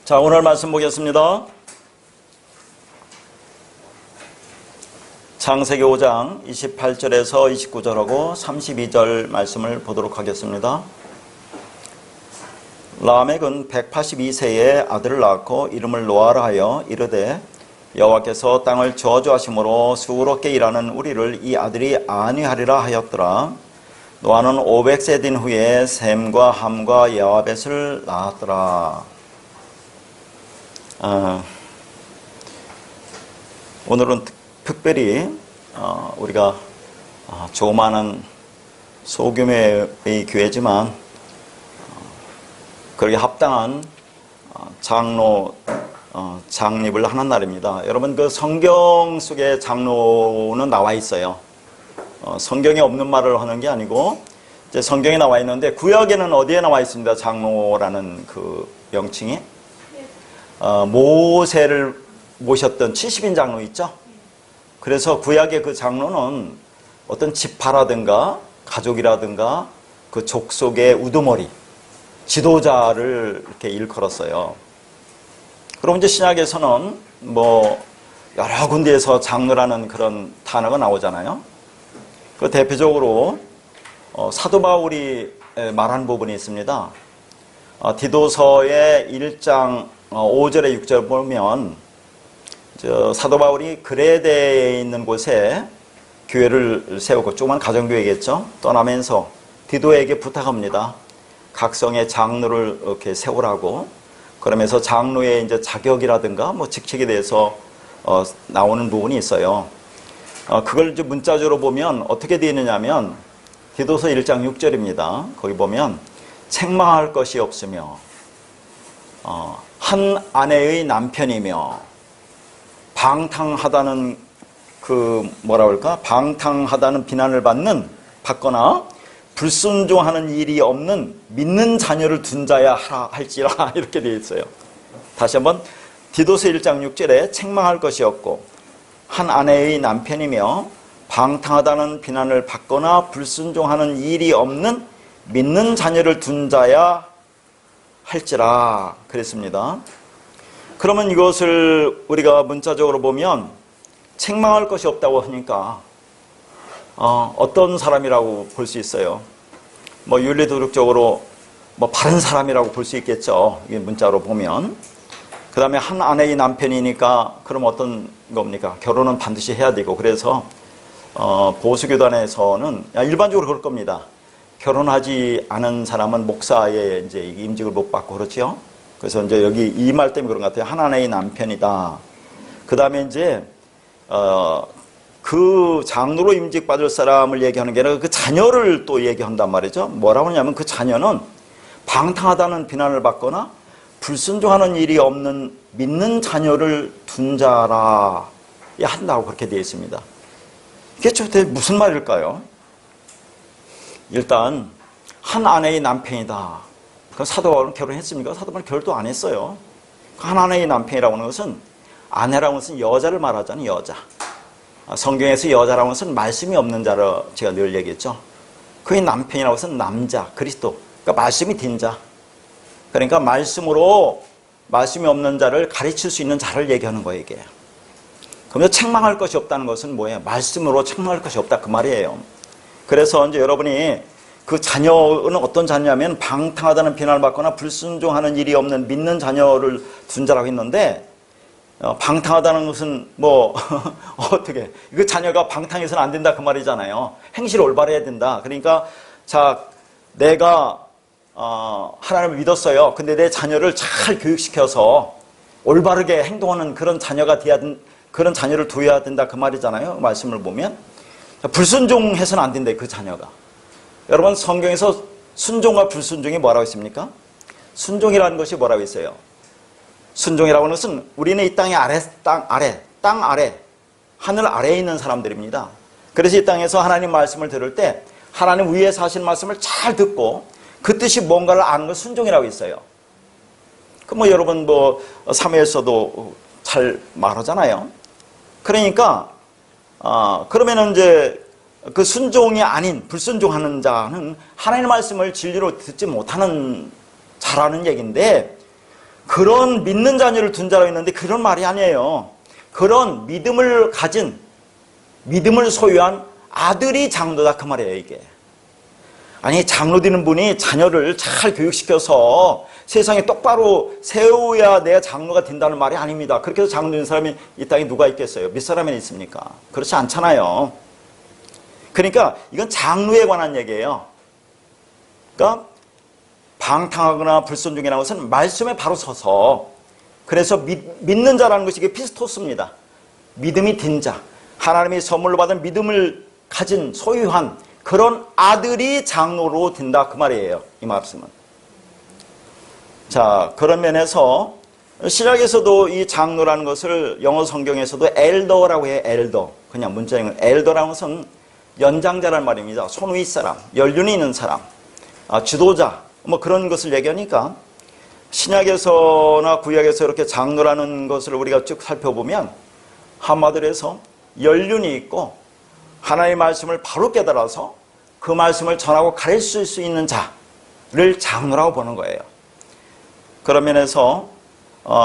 자, 오늘 말씀 보겠습니다. 창세기 5장 28절에서 29절하고 32절 말씀을 보도록 하겠습니다. 라멕은 182세에 아들을 낳고 이름을 노아라 하여 이르되 여호와께서 땅을 저주하심으로 수고롭게 일하는 우리를 이 아들이 안위하리라 하였더라. 노아는 500세 된 후에 셈과 함과 여아벳을 낳았더라. 오늘은 특별히 우리가 조그마한 소규모의 교회지만 그렇게 합당한 장로 장립을 하는 날입니다. 여러분, 그 성경 속에 장로는 나와 있어요. 성경에 없는 말을 하는 게 아니고 이제 성경에 나와 있는데 구약에는 어디에 나와 있습니다. 장로라는 그 명칭이 모세를 모셨던 70인 장로 있죠. 그래서 구약의 그 장로는 어떤 지파라든가 가족이라든가 그 족속의 우두머리 지도자를 이렇게 일컬었어요. 그럼 이제 신약에서는 뭐 여러 군데에서 장로라는 그런 단어가 나오잖아요. 그 대표적으로 사도 바울이 말한 부분이 있습니다. 디도서의 1장 5절에 6절 보면 사도 바울이 그레데에 있는 곳에 교회를 세우고 조그만 가정교회겠죠. 떠나면서 디도에게 부탁합니다. 각성의 장로를 이렇게 세우라고. 그러면서 장로의 이제 자격이라든가 뭐 직책에 대해서 나오는 부분이 있어요. 그걸 이제 문자적으로 보면 어떻게 되어 있느냐면 디도서 1장 6절입니다. 거기 보면 책망할 것이 없으며 한 아내의 남편이며 방탕하다는 방탕하다는 비난을 받거나 불순종하는 일이 없는 믿는 자녀를 둔 자야 할지라 이렇게 되어 있어요. 다시 한번 디도서 1장 6절에 책망할 것이 없고 한 아내의 남편이며 방탕하다는 비난을 받거나 불순종하는 일이 없는 믿는 자녀를 둔 자야 할지라 그랬습니다. 그러면 이것을 우리가 문자적으로 보면 책망할 것이 없다고 하니까 어떤 사람이라고 볼 수 있어요? 뭐 윤리도덕적으로 뭐 바른 사람이라고 볼 수 있겠죠. 이게 문자로 보면. 그 다음에 한 아내의 남편이니까 그럼 어떤 겁니까? 결혼은 반드시 해야 되고 그래서 보수교단에서는 일반적으로 그럴 겁니다. 결혼하지 않은 사람은 목사의 이제 임직을 못 받고 그렇죠. 그래서 이제 여기 이 말 때문에 그런 것 같아요. 한 아내의 남편이다. 그 다음에 이제 그 장로로 임직받을 사람을 얘기하는 게 아니라 그 자녀를 또 얘기한단 말이죠. 뭐라고 하냐면 그 자녀는 방탕하다는 비난을 받거나 불순종하는 일이 없는 믿는 자녀를 둔 자라 한다고 그렇게 되어 있습니다. 이게 도대체 무슨 말일까요? 일단 한 아내의 남편이다. 그 사도 바울은 결혼했습니까? 사도 바울은 결혼도 안 했어요. 한 아내의 남편이라고 하는 것은 아내라고 하는 것은 여자를 말하잖아요. 여자. 성경에서 여자라고 하는 것은 말씀이 없는 자로 제가 늘 얘기했죠. 그의 남편이라고 해서 남자, 그리스도. 그러니까 말씀이 된 자. 그러니까 말씀이 없는 자를 가르칠 수 있는 자를 얘기하는 거예요, 이게. 그러면 책망할 것이 없다는 것은 뭐예요? 말씀으로 책망할 것이 없다 그 말이에요. 그래서 이제 여러분이 그 자녀는 어떤 자녀냐면 방탕하다는 비난을 받거나 불순종하는 일이 없는 믿는 자녀를 둔 자라고 했는데 방탕하다는 것은 뭐 어떻게 그 자녀가 방탕해서는 안 된다 그 말이잖아요. 행실 올바르해야 된다. 그러니까 자 내가 하나님을 믿었어요. 근데 내 자녀를 잘 교육시켜서 올바르게 행동하는 그런 자녀가 돼야 그런 자녀를 둬야 된다 그 말이잖아요. 말씀을 보면 불순종해서는 안 된다 그 자녀가. 여러분 성경에서 순종과 불순종이 뭐라고 있습니까? 순종이라는 것이 뭐라고 있어요? 순종이라고 하는 것은 우리는 이 땅 아래 하늘 아래에 있는 사람들입니다. 그래서 이 땅에서 하나님 말씀을 들을 때 하나님 위에서 하신 말씀을 잘 듣고 그 뜻이 뭔가를 아는 걸 순종이라고 있어요. 그 뭐 여러분 뭐 사무엘서도 잘 말하잖아요. 그러니까 그러면은 이제 그 순종이 아닌 불순종하는 자는 하나님의 말씀을 진리로 듣지 못하는 자라는 얘기인데 그런 믿는 자녀를 둔 자라고 했는데 그런 말이 아니에요. 그런 믿음을 가진, 믿음을 소유한 아들이 장로다 그 말이에요, 이게. 아니, 장로 되는 분이 자녀를 잘 교육시켜서 세상에 똑바로 세워야 내가 장로가 된다는 말이 아닙니다. 그렇게 해서 장로 되는 사람이 이 땅에 누가 있겠어요? 몇 사람이 있습니까? 그렇지 않잖아요. 그러니까 이건 장로에 관한 얘기예요. 그러니까 방탕하거나 불순종이라는 것은 말씀에 바로 서서, 그래서 믿는 자라는 것이 이게 피스토스입니다. 믿음이 든 자, 하나님이 선물로 받은 믿음을 가진 소유한 그런 아들이 장로로 된다 그 말이에요, 이 말씀은. 자, 그런 면에서 신약에서도 이 장로라는 것을 영어 성경에서도 엘더라고 해요. 엘더. 그냥 문자는 엘더라는 것은 연장자란 말입니다. 손 위 사람, 연륜이 있는 사람, 지도자, 뭐 그런 것을 얘기하니까 신약에서나 구약에서 이렇게 장로라는 것을 우리가 쭉 살펴보면 한마디로 해서 연륜이 있고 하나님의 말씀을 바로 깨달아서 그 말씀을 전하고 가르칠 수 있는 자를 장로라고 보는 거예요. 그런 면에서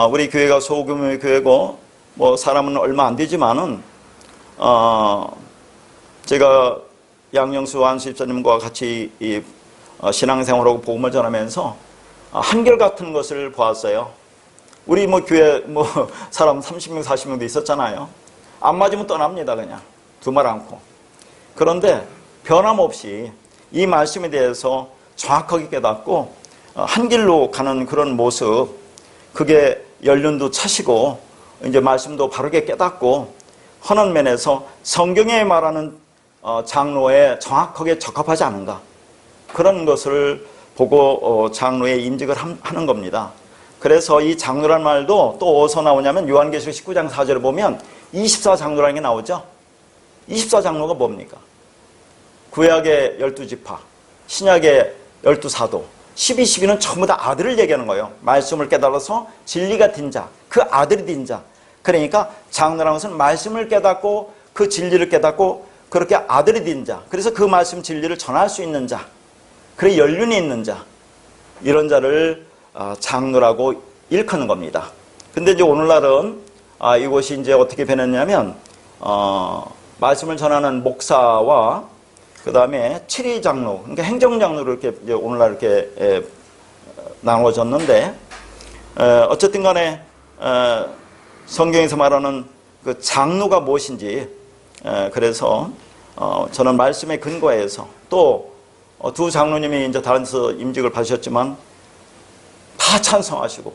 우리 교회가 소규모의 교회고 뭐 사람은 얼마 안 되지만은 제가 양영수 안수집사님과 같이 이 신앙생활하고 복음을 전하면서 한결같은 것을 보았어요. 우리 뭐 교회 뭐 사람 30명 40명도 있었잖아요. 안 맞으면 떠납니다. 그냥 두말 않고. 그런데 변함없이 이 말씀에 대해서 정확하게 깨닫고 한 길로 가는 그런 모습, 그게 연륜도 차시고 이제 말씀도 바르게 깨닫고 하는 면에서 성경에 말하는 장로에 정확하게 적합하지 않은가, 그런 것을 보고 장로에 임직을 하는 겁니다. 그래서 이 장로란 말도 또 어디서 나오냐면 요한계시록 19장 4절에 보면 24장로라는 게 나오죠. 24장로가 뭡니까? 구약의 12지파, 신약의 12사도, 12, 12는 전부 다 아들을 얘기하는 거예요. 말씀을 깨달아서 진리가 된 자, 그 아들이 된 자. 그러니까 장로라는 것은 말씀을 깨닫고 그 진리를 깨닫고 그렇게 아들이 된 자, 그래서 그 말씀 진리를 전할 수 있는 자, 그래 연륜이 있는 자, 이런 자를 장로라고 일컫는 겁니다. 근데 이제 오늘날은 이것이 이제 어떻게 변했냐면 말씀을 전하는 목사와 그 다음에 치리장로, 그러니까 행정장로로 이렇게 이제 오늘날 이렇게 나눠졌는데, 어쨌든 간에 성경에서 말하는 그 장로가 무엇인지, 그래서 저는 말씀에 근거해서 또 두 장로님이 이제 다른 데서 임직을 받으셨지만 다 찬성하시고,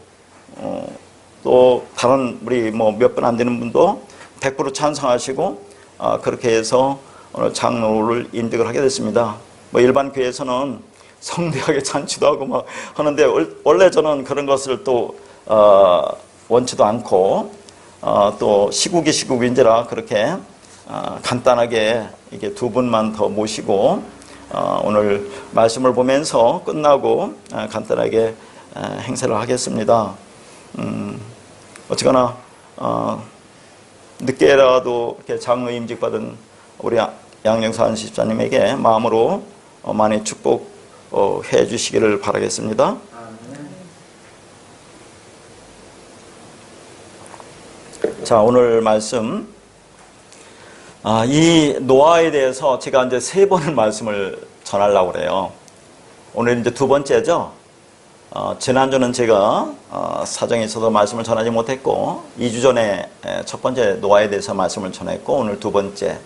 또 다른 우리 뭐 몇 분 안 되는 분도 100% 찬성하시고, 그렇게 해서 오늘 장로를 임직을 하게 됐습니다. 뭐 일반 교회에서는 성대하게 잔치도 하고 막 하는데 원래 저는 그런 것을 또 원치도 않고 또 시국인지라 그렇게 간단하게 이게 두 분만 더 모시고 오늘 말씀을 보면서 끝나고 간단하게 행사를 하겠습니다. 어쨌거나 늦게라도 이렇게 장로 임직 받은 우리 양영수 안수집사님에게 마음으로 많이 축복해 주시기를 바라겠습니다. 자, 오늘 말씀, 이 노아에 대해서 제가 이제 3번을 말씀을 전하려고 그래요. 오늘 이제 2번째죠. 지난주는 제가 사정이 있어서 말씀을 전하지 못했고, 2주 전에 첫 번째 노아에 대해서 말씀을 전했고, 오늘 2번째,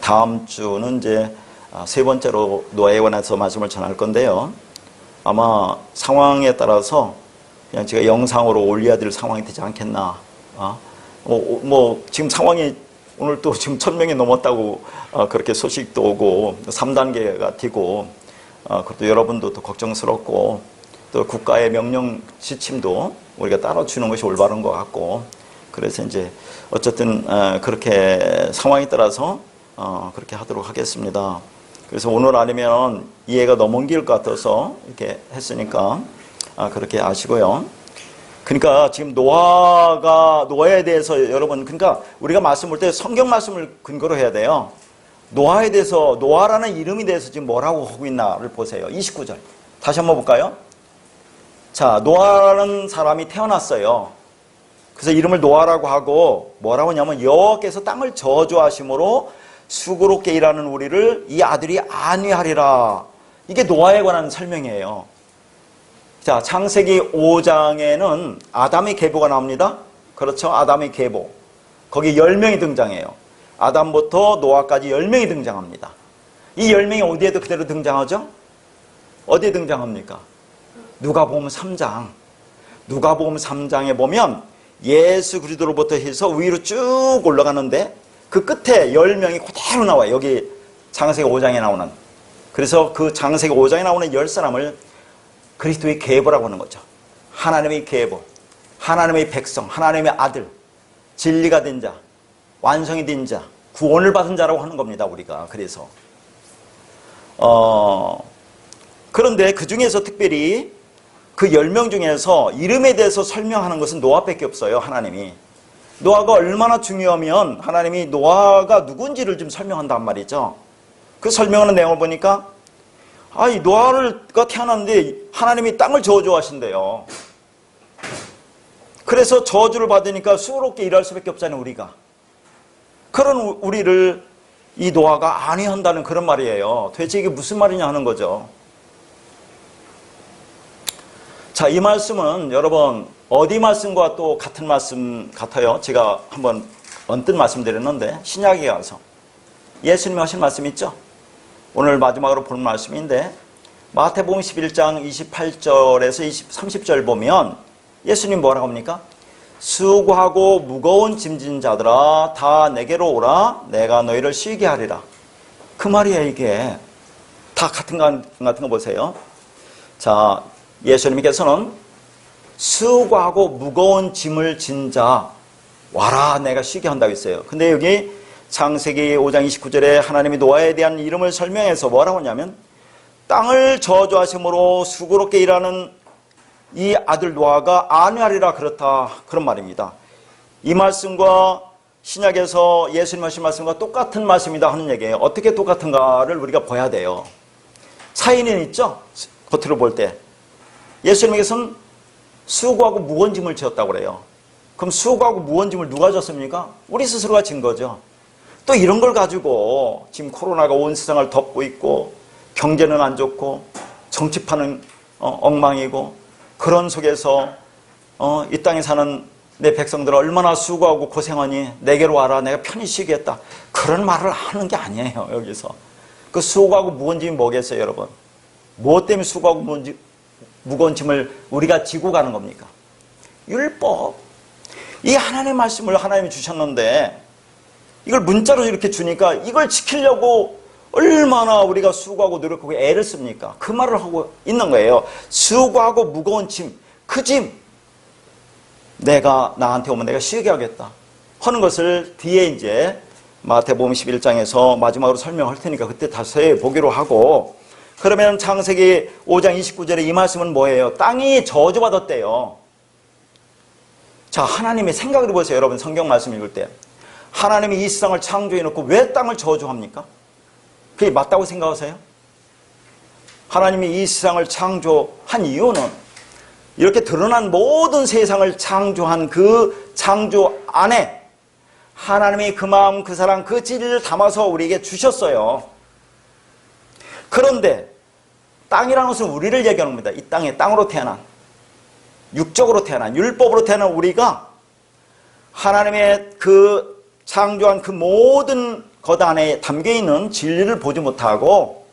다음 주는 이제 3번째로 노아에 관해서 말씀을 전할 건데요. 아마 상황에 따라서 그냥 제가 영상으로 올려야 될 상황이 되지 않겠나. 지금 상황이 오늘 또 지금 1000명이 넘었다고 그렇게 소식도 오고 3단계가 되고, 그것도 여러분도 또 걱정스럽고, 또 국가의 명령 지침도 우리가 따라주는 것이 올바른 것 같고, 그래서 이제 어쨌든 그렇게 상황에 따라서 그렇게 하도록 하겠습니다. 그래서 오늘 아니면 이해가 너무 옮길 것 같아서 이렇게 했으니까 그렇게 아시고요. 그러니까 지금 노아에 대해서 여러분, 그러니까 우리가 말씀 볼 때 성경 말씀을 근거로 해야 돼요. 노아에 대해서, 노아라는 이름에 대해서 지금 뭐라고 하고 있나를 보세요. 29절. 다시 한번 볼까요? 자, 노아라는 사람이 태어났어요. 그래서 이름을 노아라고 하고 뭐라고 하냐면 여호와께서 땅을 저주하심으로 수고롭게 일하는 우리를 이 아들이 안위하리라. 이게 노아에 관한 설명이에요. 자, 창세기 5장에는 아담의 계보가 나옵니다. 그렇죠? 아담의 계보. 거기 10명이 등장해요. 아담부터 노아까지 10명이 등장합니다. 이 10명이 어디에도 그대로 등장하죠? 어디에 등장합니까? 누가복음 3장. 누가복음 3장에 보면 예수 그리스도로부터 해서 위로 쭉 올라가는데 그 끝에 10명이 그대로 나와요. 여기 창세기 5장에 나오는. 그래서 그 창세기 5장에 나오는 10사람을 그리스도의 계보라고 하는 거죠. 하나님의 계보, 하나님의 백성, 하나님의 아들, 진리가 된 자, 완성이 된 자, 구원을 받은 자라고 하는 겁니다. 우리가. 그래서 그런데 그 중에서 특별히 그 10명 중에서 이름에 대해서 설명하는 것은 노아밖에 없어요. 하나님이. 노아가 얼마나 중요하면 하나님이 노아가 누군지를 좀 설명한단 말이죠. 그 설명하는 내용을 보니까 이 노아가 태어났는데 하나님이 땅을 저주하신대요. 그래서 저주를 받으니까 수고롭게 일할 수밖에 없잖아요. 우리가. 그런 우리를 이 노아가 안위한다는 그런 말이에요. 도대체 이게 무슨 말이냐 하는 거죠. 자, 이 말씀은 여러분 어디 말씀과 또 같은 말씀 같아요. 제가 한번 언뜻 말씀드렸는데 신약에 가서 예수님이 하신 말씀 있죠. 오늘 마지막으로 볼 말씀인데 마태복음 11장 28절에서 30절 보면 예수님 뭐라고 합니까? 수고하고 무거운 짐진 자들아 다 내게로 오라 내가 너희를 쉬게 하리라. 그 말이에요. 이게 다 같은 거 보세요. 자, 예수님께서는 수고하고 무거운 짐을 진 자 와라 내가 쉬게 한다고 했어요. 근데 여기 창세기 5장 29절에 하나님이 노아에 대한 이름을 설명해서 뭐라고 하냐면 땅을 저주하심으로 수고롭게 일하는 이 아들 노아가 안위하리라 그렇다 그런 말입니다. 이 말씀과 신약에서 예수님 하신 말씀과 똑같은 말씀이다 하는 얘기예요. 어떻게 똑같은가를 우리가 봐야 돼요. 차이는 있죠. 겉으로 볼 때. 예수님께서는 수고하고 무거운 짐을 지었다고 그래요. 그럼 수고하고 무거운 짐을 누가 졌습니까? 우리 스스로가 진 거죠. 또 이런 걸 가지고 지금 코로나가 온 세상을 덮고 있고 경제는 안 좋고 정치판은 엉망이고 그런 속에서 이 땅에 사는 내 백성들 얼마나 수고하고 고생하니 내게로 와라 내가 편히 쉬겠다 그런 말을 하는 게 아니에요. 여기서 그 수고하고 무거운 짐이 뭐겠어요 여러분? 무엇 때문에 수고하고 무거운 짐을 우리가 지고 가는 겁니까? 율법. 이 하나님의 말씀을 하나님이 주셨는데 이걸 문자로 이렇게 주니까 이걸 지키려고 얼마나 우리가 수고하고 노력하고 애를 씁니까? 그 말을 하고 있는 거예요. 수고하고 무거운 짐, 그 짐 내가 나한테 오면 내가 쉬게 하겠다 하는 것을 뒤에 이제 마태복음 11장에서 마지막으로 설명할 테니까 그때 다시 보기로 하고 그러면 창세기 5장 29절에 이 말씀은 뭐예요? 땅이 저주받았대요. 자, 하나님의 생각을 해보세요. 여러분 성경 말씀 읽을 때 하나님이 이 세상을 창조해놓고 왜 땅을 저주합니까? 그게 맞다고 생각하세요? 하나님이 이 세상을 창조한 이유는 이렇게 드러난 모든 세상을 창조한 그 창조 안에 하나님이 그 마음, 그 사랑, 그 진리를 담아서 우리에게 주셨어요. 그런데 땅이라는 것은 우리를 얘기하는 겁니다. 이 땅에 땅으로 태어난 육적으로 태어난 율법으로 태어난 우리가 하나님의 그 창조한 그 모든 것 안에 담겨있는 진리를 보지 못하고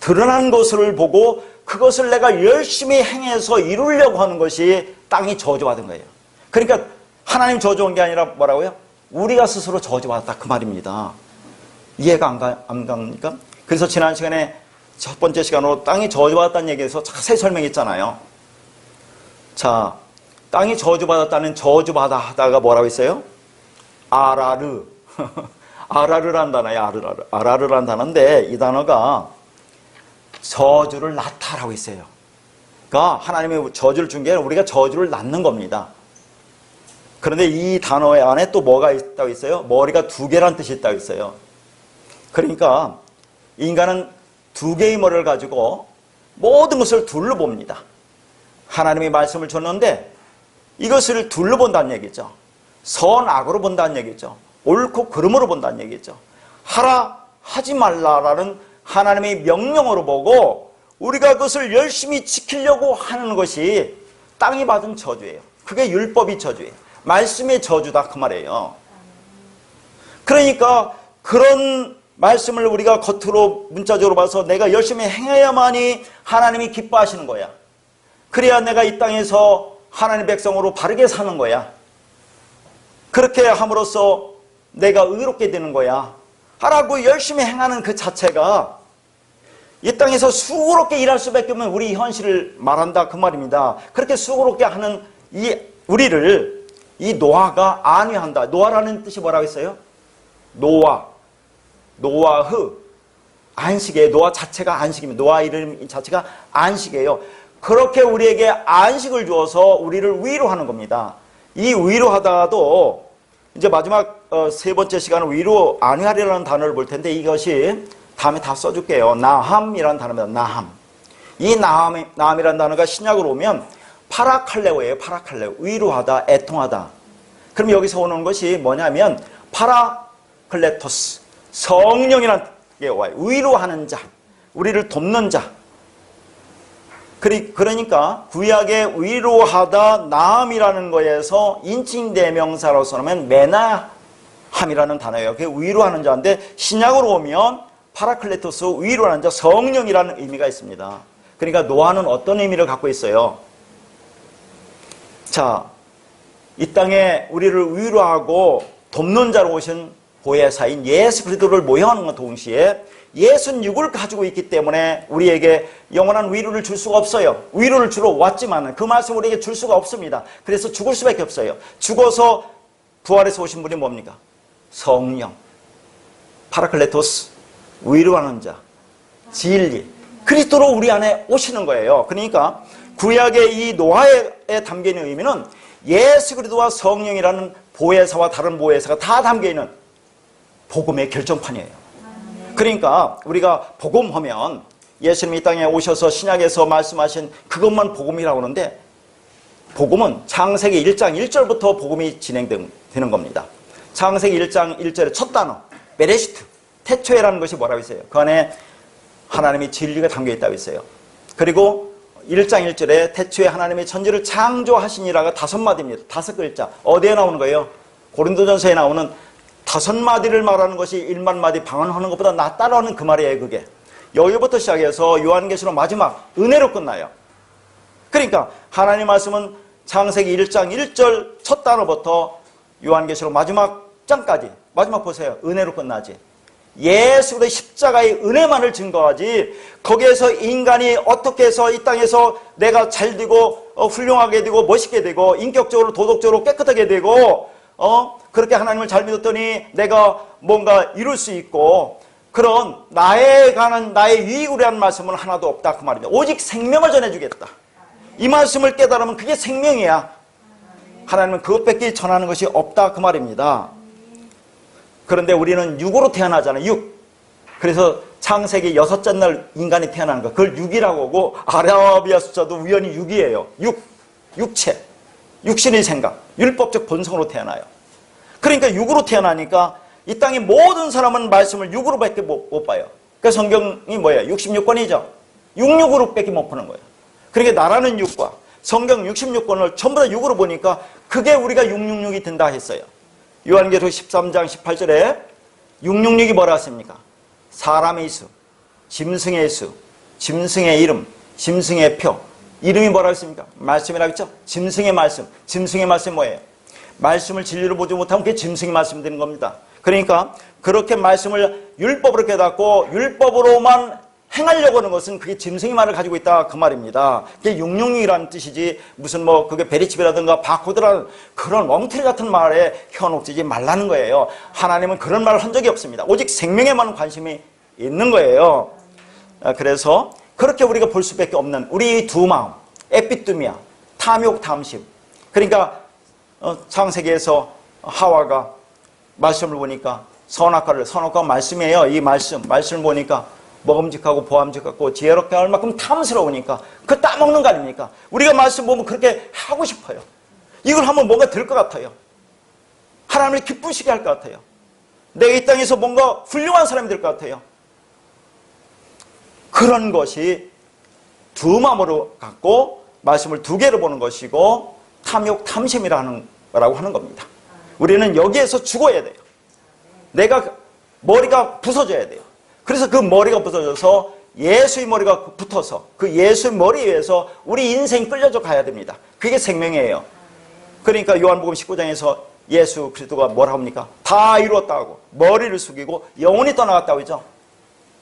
드러난 것을 보고 그것을 내가 열심히 행해서 이루려고 하는 것이 땅이 저주받은 거예요. 그러니까 하나님 저주한 게 아니라 뭐라고요? 우리가 스스로 저주받았다 그 말입니다. 이해가 안 갑니까? 그래서 지난 시간에 첫 번째 시간으로 땅이 저주받았다는 얘기에서 자세히 설명했잖아요. 자, 땅이 저주받았다는 저주받았다가 뭐라고 했어요? 아라르. 아라르란 단어예요. 아라르란 단어인데 이 단어가 저주를 낳다라고 했어요. 그러니까 하나님의 저주를 준 게 아니라 우리가 저주를 낳는 겁니다. 그런데 이 단어 안에 또 뭐가 있다고 했어요? 머리가 두 개란 뜻이 있다고 했어요. 그러니까 인간은 두 개의 머리를 가지고 모든 것을 둘로 봅니다. 하나님이 말씀을 줬는데 이것을 둘로 본다는 얘기죠. 선악으로 본다는 얘기죠. 옳고 그름으로 본다는 얘기죠. 하라 하지 말라라는 하나님의 명령으로 보고 우리가 그것을 열심히 지키려고 하는 것이 땅이 받은 저주예요. 그게 율법이 저주예요. 말씀의 저주다 그 말이에요. 그러니까 그런 말씀을 우리가 겉으로 문자적으로 봐서 내가 열심히 행해야만이 하나님이 기뻐하시는 거야. 그래야 내가 이 땅에서 하나님의 백성으로 바르게 사는 거야. 그렇게 함으로써 내가 의롭게 되는 거야. 하라고 열심히 행하는 그 자체가 이 땅에서 수고롭게 일할 수밖에 없는 우리 현실을 말한다 그 말입니다. 그렇게 수고롭게 하는 이 우리를 이 노아가 안위한다. 노아라는 뜻이 뭐라고 했어요? 노아흐 안식이에요. 노아 자체가 안식입니다. 노아 이름 자체가 안식이에요. 그렇게 우리에게 안식을 주어서 우리를 위로하는 겁니다. 이 위로하다도 이제 마지막 세 번째 시간은 위로 안위하리라는 단어를 볼 텐데 이것이 다음에 다 써줄게요. 나함이라는 단어입니다. 나함. 이 나함이라는 단어가 신약으로 오면 파라칼레오예요. 파라칼레오. 위로하다, 애통하다. 그럼 여기서 오는 것이 뭐냐면 파라클레토스. 성령이라는 게 와요. 위로하는 자. 우리를 돕는 자. 그러니까 구약의 위로하다 나함이라는 거에서 인칭대명사로서 하면 메나함이라는 단어예요. 그게 위로하는 자인데 신약으로 오면 파라클레토스 위로하는 자 성령이라는 의미가 있습니다. 그러니까 노아는 어떤 의미를 갖고 있어요? 자, 이 땅에 우리를 위로하고 돕는 자로 오신 보혜사인 예수 그리스도를 모형하는 것 동시에 예수는 육을 가지고 있기 때문에 우리에게 영원한 위로를 줄 수가 없어요. 위로를 주러 왔지만 그 말씀 우리에게 줄 수가 없습니다. 그래서 죽을 수밖에 없어요. 죽어서 부활해서 오신 분이 뭡니까? 성령, 파라클레토스, 위로하는 자, 진리, 그리스도로 우리 안에 오시는 거예요. 그러니까 구약의 이 노아에 담겨있는 의미는 예수 그리스도와 성령이라는 보혜사와 다른 보혜사가 다 담겨있는 복음의 결정판이에요. 그러니까 우리가 복음하면 예수님이 이 땅에 오셔서 신약에서 말씀하신 그것만 복음이라고 하는데 복음은 창세기 1장 1절부터 복음이 진행되는 겁니다. 창세기 1장 1절의 첫 단어 베레시트, 태초에라는 것이 뭐라고 있어요? 그 안에 하나님의 진리가 담겨있다고 있어요. 그리고 1장 1절에 태초에 하나님의 천지를 창조하시니라가 5마디입니다. 5글자. 어디에 나오는 거예요? 고린도전서에 나오는 5마디를 말하는 것이 1만 마디 방언하는 것보다 낫다라는 그 말이에요. 그게 여기부터 시작해서 요한계시록 마지막 은혜로 끝나요. 그러니까 하나님 말씀은 창세기 1장 1절 첫 단어부터 요한계시록 마지막 장까지 마지막 보세요. 은혜로 끝나지. 예수 그리스도의 십자가의 은혜만을 증거하지 거기에서 인간이 어떻게 해서 이 땅에서 내가 잘 되고 훌륭하게 되고 멋있게 되고 인격적으로 도덕적으로 깨끗하게 되고 그렇게 하나님을 잘 믿었더니 내가 뭔가 이룰 수 있고 그런 나에 관한 나의 유익을 위한 말씀은 하나도 없다 그 말입니다. 오직 생명을 전해주겠다. 이 말씀을 깨달으면 그게 생명이야. 하나님은 그것밖에 전하는 것이 없다 그 말입니다. 그런데 우리는 육으로 태어나잖아요. 육. 그래서 창세기 6째 날 인간이 태어나는 거 그걸 육이라고 하고 아라비아 숫자도 우연히 6이에요. 육체, 육신의 생각, 율법적 본성으로 태어나요. 그러니까 육으로 태어나니까 이 땅의 모든 사람은 말씀을 육으로밖에 못 봐요. 그러니까 성경이 뭐예요? 66권이죠. 66으로밖에 못 보는 거예요. 그러니까 나라는 육과 성경 66권을 전부 다 육으로 보니까 그게 우리가 666이 된다 했어요. 요한계시록 13장 18절에 666이 뭐라 했습니까? 사람의 수, 짐승의 수, 짐승의 이름, 짐승의 표. 이름이 뭐라 했습니까? 말씀이라고 했죠? 짐승의 말씀. 짐승의 말씀이 뭐예요? 말씀을 진리로 보지 못하면 그게 짐승의 말씀이 되는 겁니다. 그러니까 그렇게 말씀을 율법으로 깨닫고 율법으로만 행하려고 하는 것은 그게 짐승의 말을 가지고 있다 그 말입니다. 그게 666이라는 뜻이지 무슨 뭐 그게 베리칩이라든가 바코드라는 그런 멍틀이 같은 말에 현혹되지 말라는 거예요. 하나님은 그런 말을 한 적이 없습니다. 오직 생명에만 관심이 있는 거예요. 그래서 그렇게 우리가 볼 수밖에 없는 우리 두 마음, 에피뚜미아, 탐욕, 탐심. 그러니까 창세기에서 하와가 말씀을 보니까 선악과가 말씀이에요. 이 말씀을 보니까 먹음직하고 보암직하고 지혜롭게 할 만큼 탐스러우니까 그 따먹는 거 아닙니까? 우리가 말씀 보면 그렇게 하고 싶어요. 이걸 하면 뭔가 될 것 같아요. 하나님을 기쁘시게 할 것 같아요. 내가 이 땅에서 뭔가 훌륭한 사람이 될 것 같아요. 그런 것이 두 마음으로 갖고 말씀을 두 개로 보는 것이고 탐욕, 탐심이라는 거라고 하는 겁니다. 우리는 여기에서 죽어야 돼요. 내가 머리가 부서져야 돼요. 그래서 그 머리가 부서져서 예수의 머리가 붙어서 그 예수의 머리 위에서 우리 인생이 끌려져 가야 됩니다. 그게 생명이에요. 그러니까 요한복음 19장에서 예수 그리스도가 뭐라 합니까? 다 이루었다고 머리를 숙이고 영혼이 떠나갔다고 했죠.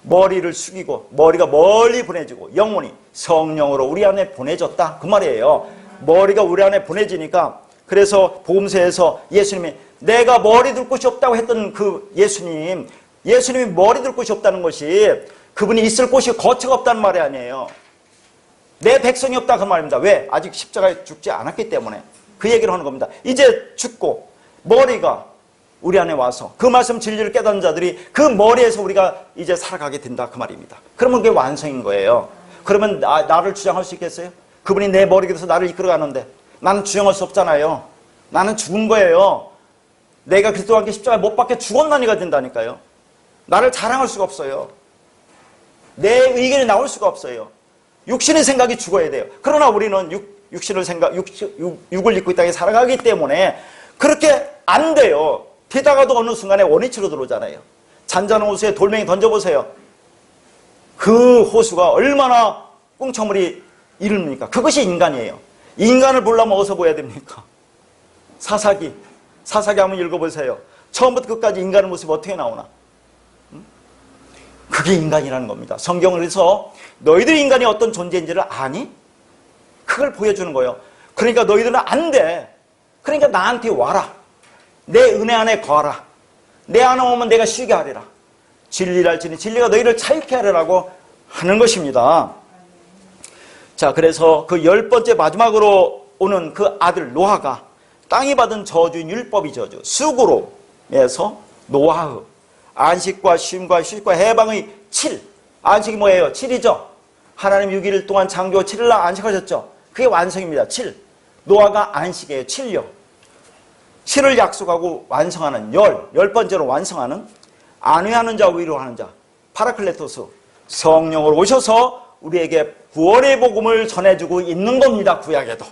머리를 숙이고 머리가 멀리 보내지고 영혼이 성령으로 우리 안에 보내졌다 그 말이에요. 머리가 우리 안에 보내지니까 그래서 복음서에서 예수님이 내가 머리 둘 곳이 없다고 했던 그 예수님이 머리 둘 곳이 없다는 것이 그분이 있을 곳이 거처가 없다는 말이 아니에요. 내 백성이 없다 그 말입니다. 왜? 아직 십자가에 죽지 않았기 때문에 그 얘기를 하는 겁니다. 이제 죽고 머리가 우리 안에 와서 그 말씀 진리를 깨닫는 자들이 그 머리에서 우리가 이제 살아가게 된다 그 말입니다. 그러면 그게 완성인 거예요. 그러면 나를 주장할 수 있겠어요? 그분이 내 머리에 대해서 나를 이끌어가는데 나는 주장할 수 없잖아요. 나는 죽은 거예요. 내가 그리스도와 함께 십자가에 못 박혀 죽었나니가 된다니까요. 나를 자랑할 수가 없어요. 내 의견이 나올 수가 없어요. 육신의 생각이 죽어야 돼요. 그러나 우리는 육을 입고 이 땅에 살아가기 때문에 그렇게 안 돼요. 되다가도 어느 순간에 원위치로 들어오잖아요. 잔잔한 호수에 돌멩이 던져보세요. 그 호수가 얼마나 꽁쳐물이 이릅니까? 그것이 인간이에요. 인간을 보려면 어디서 보여야 됩니까? 사사기 한번 읽어보세요. 처음부터 끝까지 인간의 모습이 어떻게 나오나? 그게 인간이라는 겁니다. 성경을 그래서 너희들 인간이 어떤 존재인지를 아니? 그걸 보여주는 거예요. 그러니까 너희들은 안 돼. 그러니까 나한테 와라. 내 은혜 안에 거하라. 내 안에 오면 내가 쉬게 하리라. 진리를 알지니 진리가 너희를 자유케 하리라고 하는 것입니다. 자, 그래서 그 10번째 마지막으로 오는 그 아들 노아가 땅이 받은 저주인 율법이 저주, 수고로에서 노아의 안식과 쉼과 휴식과 해방의 7. 안식이 뭐예요? 7이죠. 하나님 6일 동안 창조하고 7일날 안식하셨죠. 그게 완성입니다. 7. 노아가 안식이에요. 7요. 7을 약속하고 완성하는 10번째로 완성하는 안위하는 자, 위로하는 자, 파라클레토스, 성령으로 오셔서 우리에게 구원의 복음을 전해주고 있는 겁니다. 구약에도.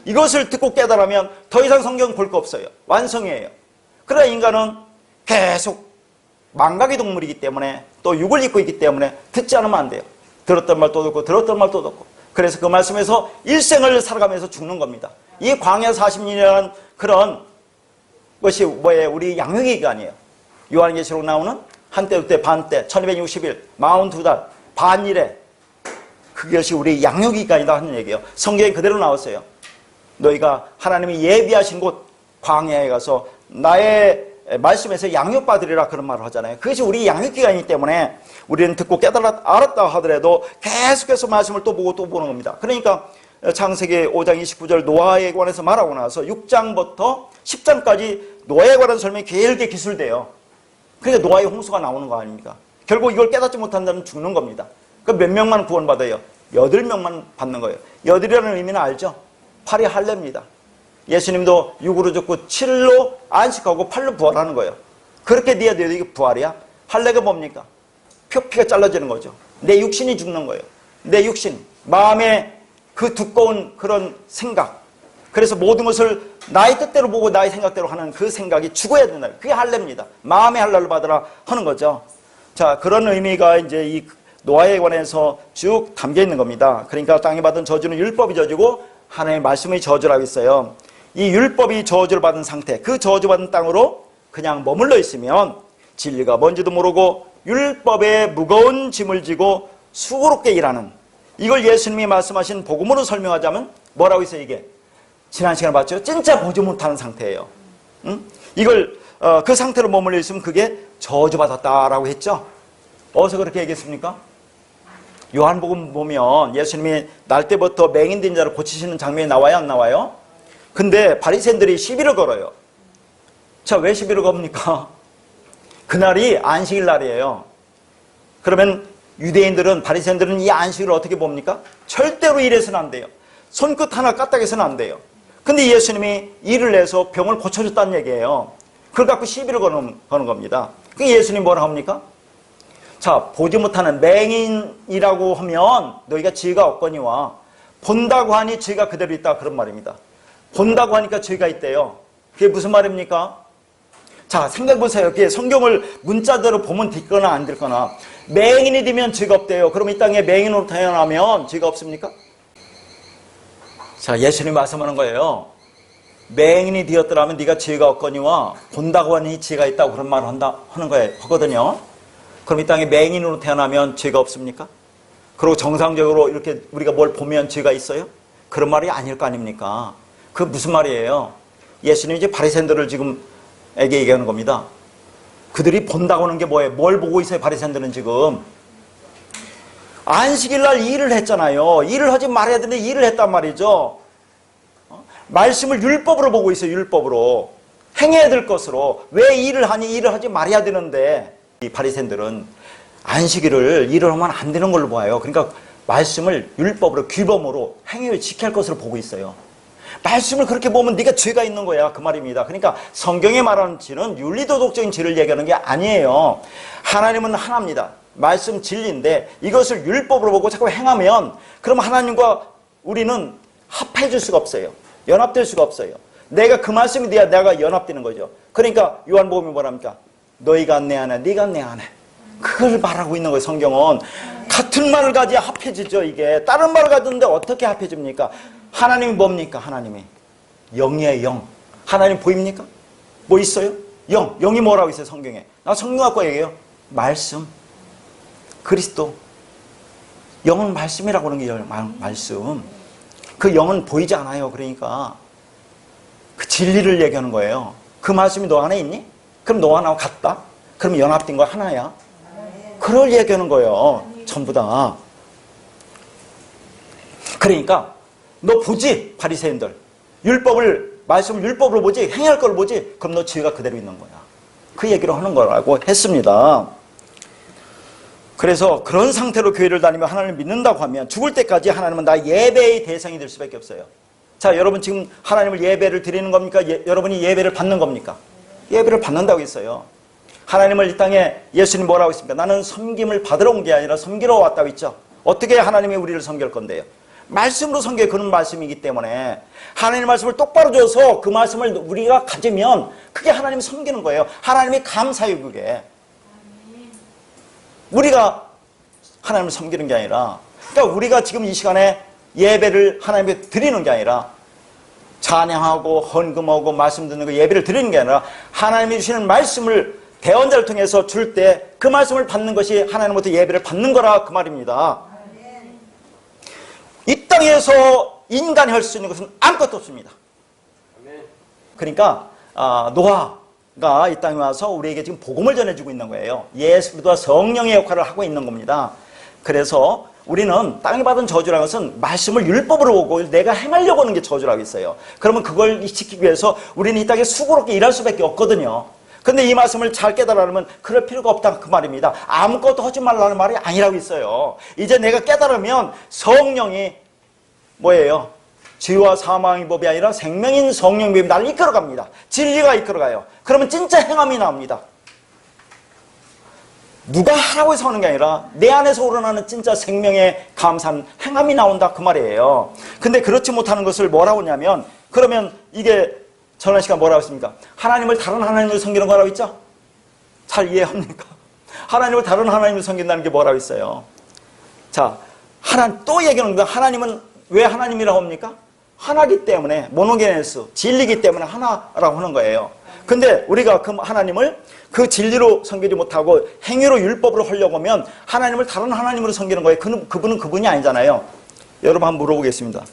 이것을 듣고 깨달으면 더 이상 성경 볼 거 없어요. 완성이에요. 그러나 인간은 계속 망각의 동물이기 때문에 또 육을 입고 있기 때문에 듣지 않으면 안 돼요. 들었던 말 또 듣고 들었던 말 또 듣고. 그래서 그 말씀에서 일생을 살아가면서 죽는 겁니다. 이 광야 40년이라는 그런 것이 뭐예요? 우리 양육의 기간이에요. 요한계시록 나오는 한때, 두때, 반때, 1260일, 42달, 반일에 그것이 우리 양육의 기간이다 하는 얘기예요. 성경에 그대로 나왔어요. 너희가 하나님이 예비하신 곳 광야에 가서 나의 말씀에서 양육받으리라 그런 말을 하잖아요. 그것이 우리 양육기간이기 때문에 우리는 듣고 알았다 하더라도 계속해서 말씀을 또 보고 또 보는 겁니다. 그러니까 창세기 5장 29절 노아에 관해서 말하고 나서 6장부터 10장까지 노아에 관한 설명이 길게 기술돼요. 그러니까 노아의 홍수가 나오는 거 아닙니까? 결국 이걸 깨닫지 못한다면 죽는 겁니다. 그 몇 명만 구원받아요? 8명만 받는 거예요. 8이라는 의미는 알죠? 8이 할례입니다. 예수님도 6으로 죽고 7로 안식하고 8로 부활하는 거예요. 그렇게 돼야 돼요. 이게 부활이야? 할례가 뭡니까? 피가 잘라지는 거죠. 내 육신이 죽는 거예요. 내 육신, 마음의 그 두꺼운 그런 생각. 그래서 모든 것을 나의 뜻대로 보고 나의 생각대로 하는 그 생각이 죽어야 된다. 그게 할례입니다. 마음의 할례를 받으라 하는 거죠. 자, 그런 의미가 이제 이 노아에 관해서 쭉 담겨 있는 겁니다. 그러니까 땅에 받은 저주는 율법이 저주고 하나님의 말씀의 저주라고 있어요. 이 율법이 저주를 받은 상태, 그 저주받은 땅으로 그냥 머물러 있으면 진리가 뭔지도 모르고 율법에 무거운 짐을 지고 수고롭게 일하는, 이걸 예수님이 말씀하신 복음으로 설명하자면 뭐라고 있어요? 이게 지난 시간에 봤죠? 진짜 보지 못하는 상태예요. 이걸 그 상태로 머물러 있으면 그게 저주받았다라고 했죠. 어디서 그렇게 얘기했습니까? 요한복음 보면 예수님이 날 때부터 맹인된 자를 고치시는 장면이 나와요, 안 나와요? 근데 바리새인들이 시비를 걸어요. 자, 왜 시비를 겁니까? 그날이 안식일 날이에요. 그러면 유대인들은, 바리새인들은 이 안식일을 어떻게 봅니까? 절대로 이래서는 안 돼요. 손끝 하나 까딱해서는 안 돼요. 근데 예수님이 일을 내서 병을 고쳐줬다는 얘기예요. 그걸 갖고 시비를 거는 겁니다. 그 예수님이 뭐라 합니까? 자, 보지 못하는 맹인이라고 하면 너희가 지혜가 없거니와 본다고 하니 지혜가 그대로 있다, 그런 말입니다. 본다고 하니까 지혜가 있대요. 그게 무슨 말입니까? 자, 생각해보세요. 그게 성경을 문자대로 보면 듣거나 안 듣거나. 맹인이 되면 지혜가 없대요. 그럼 이 땅에 맹인으로 태어나면 지혜가 없습니까? 자, 예수님이 말씀하는 거예요. 맹인이 되었더라면 네가 지혜가 없거니와 본다고 하니 지혜가 있다고 그런 말을 하는 거예요. 하거든요. 그럼 이 땅에 맹인으로 태어나면 지혜가 없습니까? 그리고 정상적으로 이렇게 우리가 뭘 보면 지혜가 있어요? 그런 말이 아닐 거 아닙니까? 그게 무슨 말이에요? 예수님이 이제 바리새인들을 지금 에게 얘기하는 겁니다. 그들이 본다고 하는 게 뭐예요? 뭘 보고 있어요? 바리새인들은 지금 안식일 날 일을 했잖아요. 일을 하지 말아야 되는데 일을 했단 말이죠. 말씀을 율법으로 보고 있어요. 율법으로 행해야 될 것으로. 왜 일을 하니? 일을 하지 말아야 되는데 이 바리새인들은 안식일을 일을 하면 안 되는 걸로 봐요. 그러니까 말씀을 율법으로, 규범으로 행위를 지켜야 할 것으로 보고 있어요. 말씀을 그렇게 보면 네가 죄가 있는 거야, 그 말입니다. 그러니까 성경에 말하는 죄는 윤리도덕적인 죄를 얘기하는 게 아니에요. 하나님은 하나입니다. 말씀 진리인데 이것을 율법으로 보고 자꾸 행하면 그럼 하나님과 우리는 합해질 수가 없어요. 연합될 수가 없어요. 내가 그 말씀이 돼야 내가 연합되는 거죠. 그러니까 요한복음이 뭐랍니까? 너희가 내 안에, 네가 내 안에. 그걸 말하고 있는 거예요. 성경은 같은 말을 가지야 합해지죠. 이게 다른 말을 가졌는데 어떻게 합해집니까? 하나님이 뭡니까? 하나님이 영이에요. 영. 하나님 보입니까? 뭐 있어요? 영. 영이 뭐라고 있어요? 성경에. 나 성경학과 얘기해요. 말씀. 그리스도. 영은 말씀이라고 하는 게 말씀. 그 영은 보이지 않아요. 그러니까 그 진리를 얘기하는 거예요. 그 말씀이 너 안에 있니? 그럼 너와 나와 같다? 그럼 연합된 거 하나야? 그걸 얘기하는 거예요. 전부 다. 그러니까 너 보지? 바리새인들. 말씀을 율법으로 보지? 행할 걸 보지? 그럼 너 지혜가 그대로 있는 거야. 그 얘기를 하는 거라고 했습니다. 그래서 그런 상태로 교회를 다니며 하나님을 믿는다고 하면 죽을 때까지 하나님은 나 예배의 대상이 될 수밖에 없어요. 자, 여러분 지금 하나님을 예배를 드리는 겁니까? 여러분이 예배를 받는 겁니까? 예배를 받는다고 했어요. 하나님을 이 땅에 예수님 뭐라고 했습니까? 나는 섬김을 받으러 온 게 아니라 섬기러 왔다고 했죠. 어떻게 하나님이 우리를 섬길 건데요? 말씀으로 섬겨야 그런 말씀이기 때문에 하나님의 말씀을 똑바로 줘서 그 말씀을 우리가 가지면 그게 하나님을 섬기는 거예요. 하나님이 감사해요. 그게 우리가 하나님을 섬기는 게 아니라, 그러니까 우리가 지금 이 시간에 예배를 하나님께 드리는 게 아니라 찬양하고 헌금하고 말씀 듣는 거 예배를 드리는 게 아니라 하나님이 주시는 말씀을 대언자를 통해서 줄 때 그 말씀을 받는 것이 하나님으로부터 예배를 받는 거라 그 말입니다. 이 땅에서 인간이 할 수 있는 것은 아무것도 없습니다. 그러니까 노아가 이 땅에 와서 우리에게 지금 복음을 전해주고 있는 거예요. 예수와 성령의 역할을 하고 있는 겁니다. 그래서 우리는 땅에 받은 저주라는 것은 말씀을 율법으로 보고 내가 행하려고 하는 게 저주라고 있어요. 그러면 그걸 지키기 위해서 우리는 이 땅에 수고롭게 일할 수밖에 없거든요. 근데 이 말씀을 잘 깨달으면 그럴 필요가 없다 그 말입니다. 아무것도 하지 말라는 말이 아니라고 있어요. 이제 내가 깨달으면 성령이 뭐예요? 죄와 사망의 법이 아니라 생명인 성령의 법이 나를 이끌어갑니다. 진리가 이끌어가요. 그러면 진짜 행함이 나옵니다. 누가 하라고 해서 하는 게 아니라 내 안에서 우러나는 진짜 생명의 감사한 행함이 나온다 그 말이에요. 근데 그렇지 못하는 것을 뭐라고 하냐면, 그러면 이게 전한 시간 뭐라고 했습니까? 하나님을 다른 하나님을 섬기는 거라고 했죠? 잘 이해합니까? 하나님을 다른 하나님을 섬긴다는 게 뭐라고 했어요? 자, 또 얘기하는 거야. 하나님은 왜 하나님이라고 합니까? 하나기 때문에, 모노게네스, 진리기 때문에 하나라고 하는 거예요. 근데 우리가 그 하나님을 그 진리로 섬기지 못하고 행위로 율법으로 하려고 하면 하나님을 다른 하나님으로 섬기는 거예요. 그분은 그분이 아니잖아요. 여러분 한번 물어보겠습니다.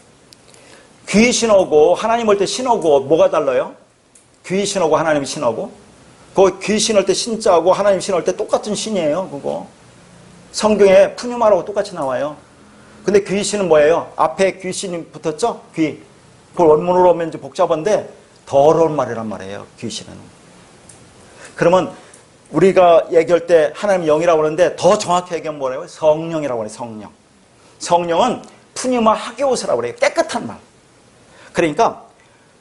귀 신하고 하나님 할 때 신하고 뭐가 달라요? 귀 신하고 하나님 신하고? 그 귀 신할 때 신자하고 하나님 신할 때 똑같은 신이에요. 그거 성경에 푸뉴마라고 똑같이 나와요. 근데 귀신은 뭐예요? 앞에 귀신이 붙었죠? 귀. 그걸 원문으로 하면 이제 복잡한데 더러운 말이란 말이에요. 귀신은. 그러면 우리가 얘기할 때 하나님 영이라고 하는데 더 정확히 얘기하면 뭐라고요? 성령이라고 해요. 성령. 성령은 푸니마 하게오스라고 그래요. 깨끗한 말. 그러니까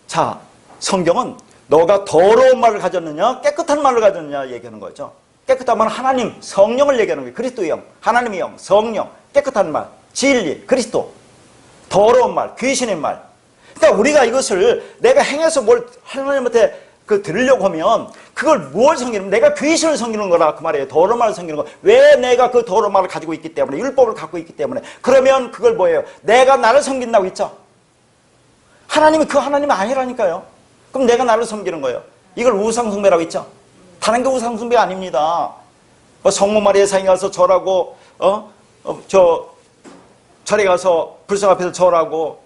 자, 성경은 너가 더러운 말을 가졌느냐 깨끗한 말을 가졌느냐 얘기하는 거죠. 깨끗한 말은 하나님, 성령을 얘기하는 거예요. 그리스도의 영, 하나님의 영, 성령, 깨끗한 말, 진리, 그리스도. 더러운 말, 귀신의 말. 그러니까 우리가 이것을 내가 행해서 뭘 하나님한테 들으려고 하면 그걸 뭘 섬기는, 내가 귀신을 섬기는 거라 그 말이에요. 더러운 말을 섬기는 거. 왜 내가 그 더러운 말을 가지고 있기 때문에, 율법을 갖고 있기 때문에. 그러면 그걸 뭐예요? 내가 나를 섬긴다고 했죠. 하나님이 그 하나님이 아니라니까요. 그럼 내가 나를 섬기는 거예요. 이걸 우상숭배라고 했죠. 다른 게 우상숭배 아닙니다. 성모 마리아의 상에 가서 절하고 절에 가서 불상 앞에서 절하고